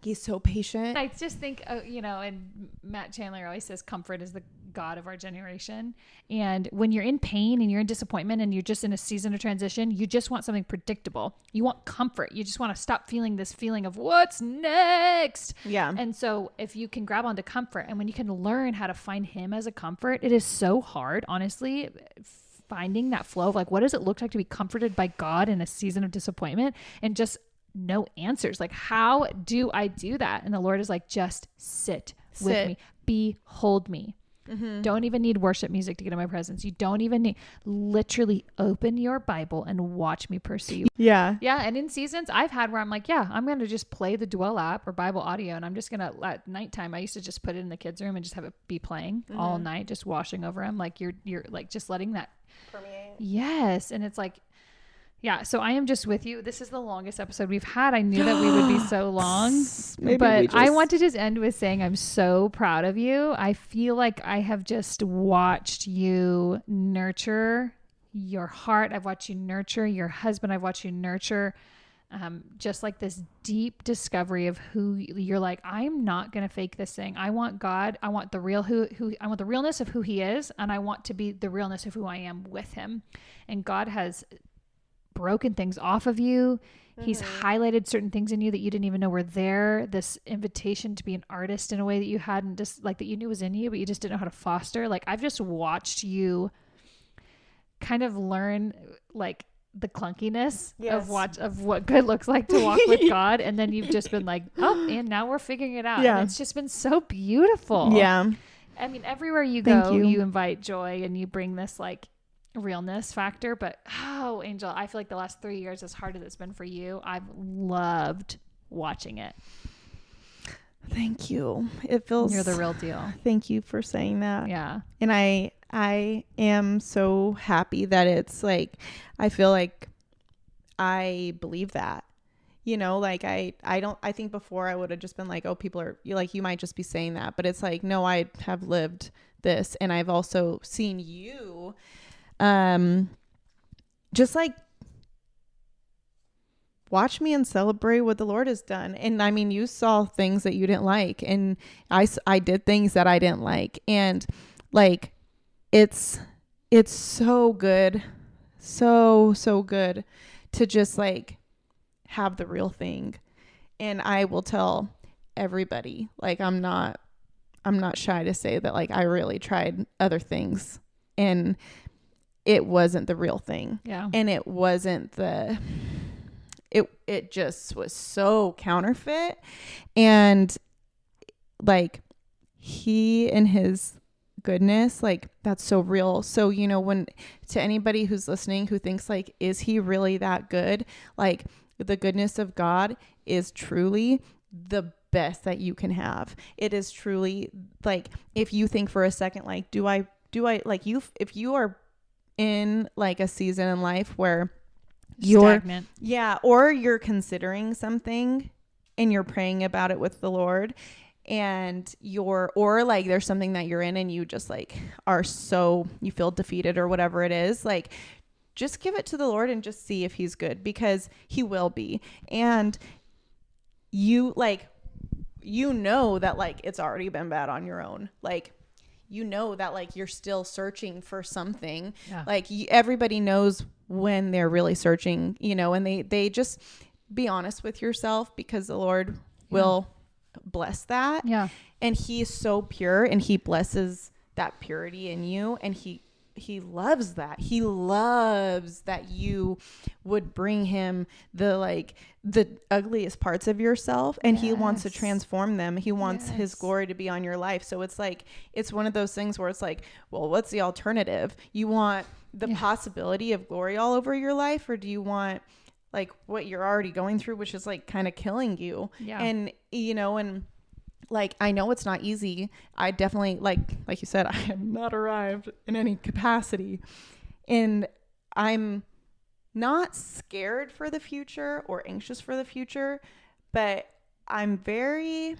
he's so patient. I just think, you know, and Matt Chandler always says comfort is the God of our generation. And when you're in pain and you're in disappointment and you're just in a season of transition, you just want something predictable. You want comfort. You just want to stop feeling this feeling of what's next. Yeah. And so if you can grab onto comfort, and when you can learn how to find him as a comfort, it is so hard, honestly, finding that flow of like, what does it look like to be comforted by God in a season of disappointment and just no answers? Like, how do I do that? And the Lord is like, just sit with me, behold me. Mm-hmm. Don't even need worship music to get in my presence. You don't even need, literally open your Bible and watch me pursue you. Yeah. Yeah. And in seasons I've had where I'm like, yeah, I'm going to just play the Dwell app or Bible audio. And I'm just going to, at nighttime, I used to just put it in the kids' room and just have it be playing all night, just washing over them. Like you're like just letting that permeate. Yes. And it's like, yeah, so I am just with you. This is the longest episode we've had. I knew that we would be so long, but I want to just end with saying I'm so proud of you. I feel like I have just watched you nurture your heart. I've watched you nurture your husband. I've watched you nurture just like this deep discovery of who you're like, I'm not going to fake this thing. I want God. I want the real I want the realness of who he is. And I want to be the realness of who I am with him. And God has broken things off of you. He's highlighted certain things in you that you didn't even know were there. This invitation to be an artist in a way that you hadn't, just like that you knew was in you, but you just didn't know how to foster. Like I've just watched you kind of learn like the clunkiness of what good looks like to walk with God. And then you've just been like, oh, and now we're figuring it out. Yeah. And it's just been so beautiful. Yeah. I mean, everywhere you go, you invite joy and you bring this like realness factor. But Anjel, I feel like the last 3 years, as hard as it's been for you, I've loved watching it. Thank you. It feels, you're the real deal. Thank you for saying that. Yeah. And I am so happy that it's like, I feel like I believe that, you know, like I think before I would have just been like, oh, people are like, you might just be saying that, but it's like, no, I have lived this. And I've also seen you, just like watch me and celebrate what the Lord has done. And I mean, you saw things that you didn't like, and I did things that I didn't like. And like, it's so good. So good to just like have the real thing. And I will tell everybody, like, I'm not shy to say that, like, I really tried other things and it wasn't the real thing. Yeah. And it wasn't it just was so counterfeit. And like, he and his goodness, like, that's so real. So, you know, when to anybody who's listening who thinks like, is he really that good? Like, the goodness of God is truly the best that you can have. It is truly like, if you think for a second, like, do I like, you, if you are in like a season in life where you're stagnant, or you're considering something and you're praying about it with the Lord, and or like there's something that you're in and you just like are so, you feel defeated or whatever it is, like, just give it to the Lord and just see if he's good, because he will be. And you like, you know that like it's already been bad on your own. Like, you know that like you're still searching for something. Yeah. Like, everybody knows when they're really searching, you know, and they just be honest with yourself, because the Lord will bless that. Yeah. And he is so pure, and he blesses that purity in you, and he he loves that. He loves that you would bring him the ugliest parts of yourself, and he wants to transform them. He wants his glory to be on your life. So it's like, it's one of those things where it's like, well, what's the alternative? You want the possibility of glory all over your life, or do you want like what you're already going through, which is like kind of killing you? And and like, I know it's not easy. I definitely, like you said, I have not arrived in any capacity, and I'm not scared for the future or anxious for the future, but the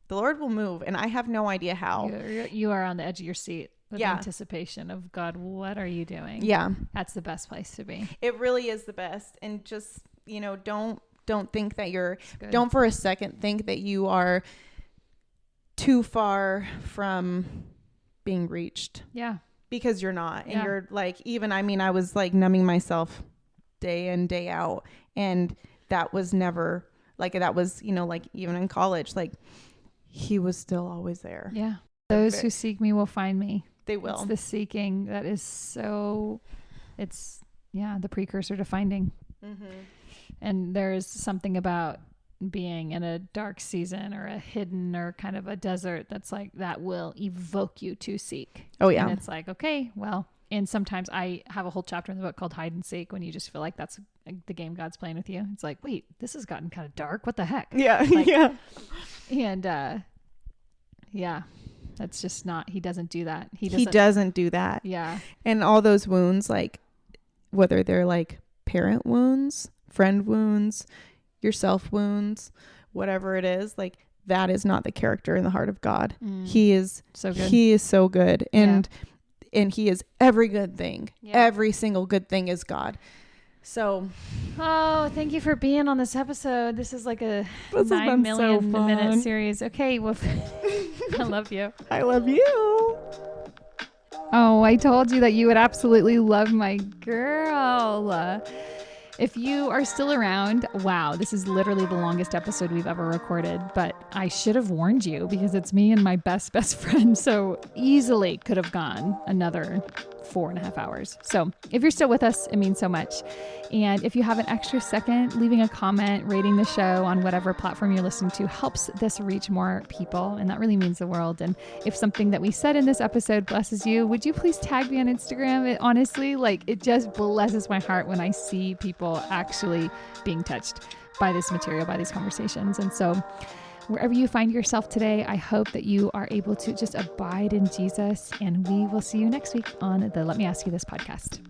Lord will move, and I have no idea how. You are on the edge of your seat with anticipation of, God, what are you doing? Yeah. That's the best place to be. It really is the best. And just, don't think that don't for a second think that you are too far from being reached. Yeah. Because you're not. And you're like, I was like numbing myself day in, day out. And that was never like, that was, like even in college, like he was still always there. Yeah. Those who seek me will find me. They will. It's the seeking that is the precursor to finding. Mm-hmm. And there's something about being in a dark season or a hidden or kind of a desert that's like, that will evoke you to seek. Oh yeah. And it's like, okay, well, and sometimes I have a whole chapter in the book called Hide and Seek, when you just feel like that's the game God's playing with you. It's like, wait, this has gotten kind of dark. What the heck? Yeah. And that's just not, he doesn't do that. He doesn't do that. Yeah. And all those wounds, like whether they're like parent wounds, friend wounds, yourself wounds, whatever it is, like that is not the character in the heart of God. He is so good. He is so good. And he is every good thing. Yeah. Every single good thing is God. So, thank you for being on this episode. This is like a 9 million minute series. Okay, well, I love you. I love you. Oh, I told you that you would absolutely love my girl. If you are still around, wow, this is literally the longest episode we've ever recorded, but I should have warned you because it's me and my best friend, so easily could have gone another 4.5 hours. So if you're still with us, it means so much. And if you have an extra second, leaving a comment, rating the show on whatever platform you're listening to helps this reach more people. And that really means the world. And if something that we said in this episode blesses you, would you please tag me on Instagram? It honestly, it just blesses my heart when I see people actually being touched by this material, by these conversations. And so wherever you find yourself today, I hope that you are able to just abide in Jesus, and we will see you next week on the Let Me Ask You This podcast.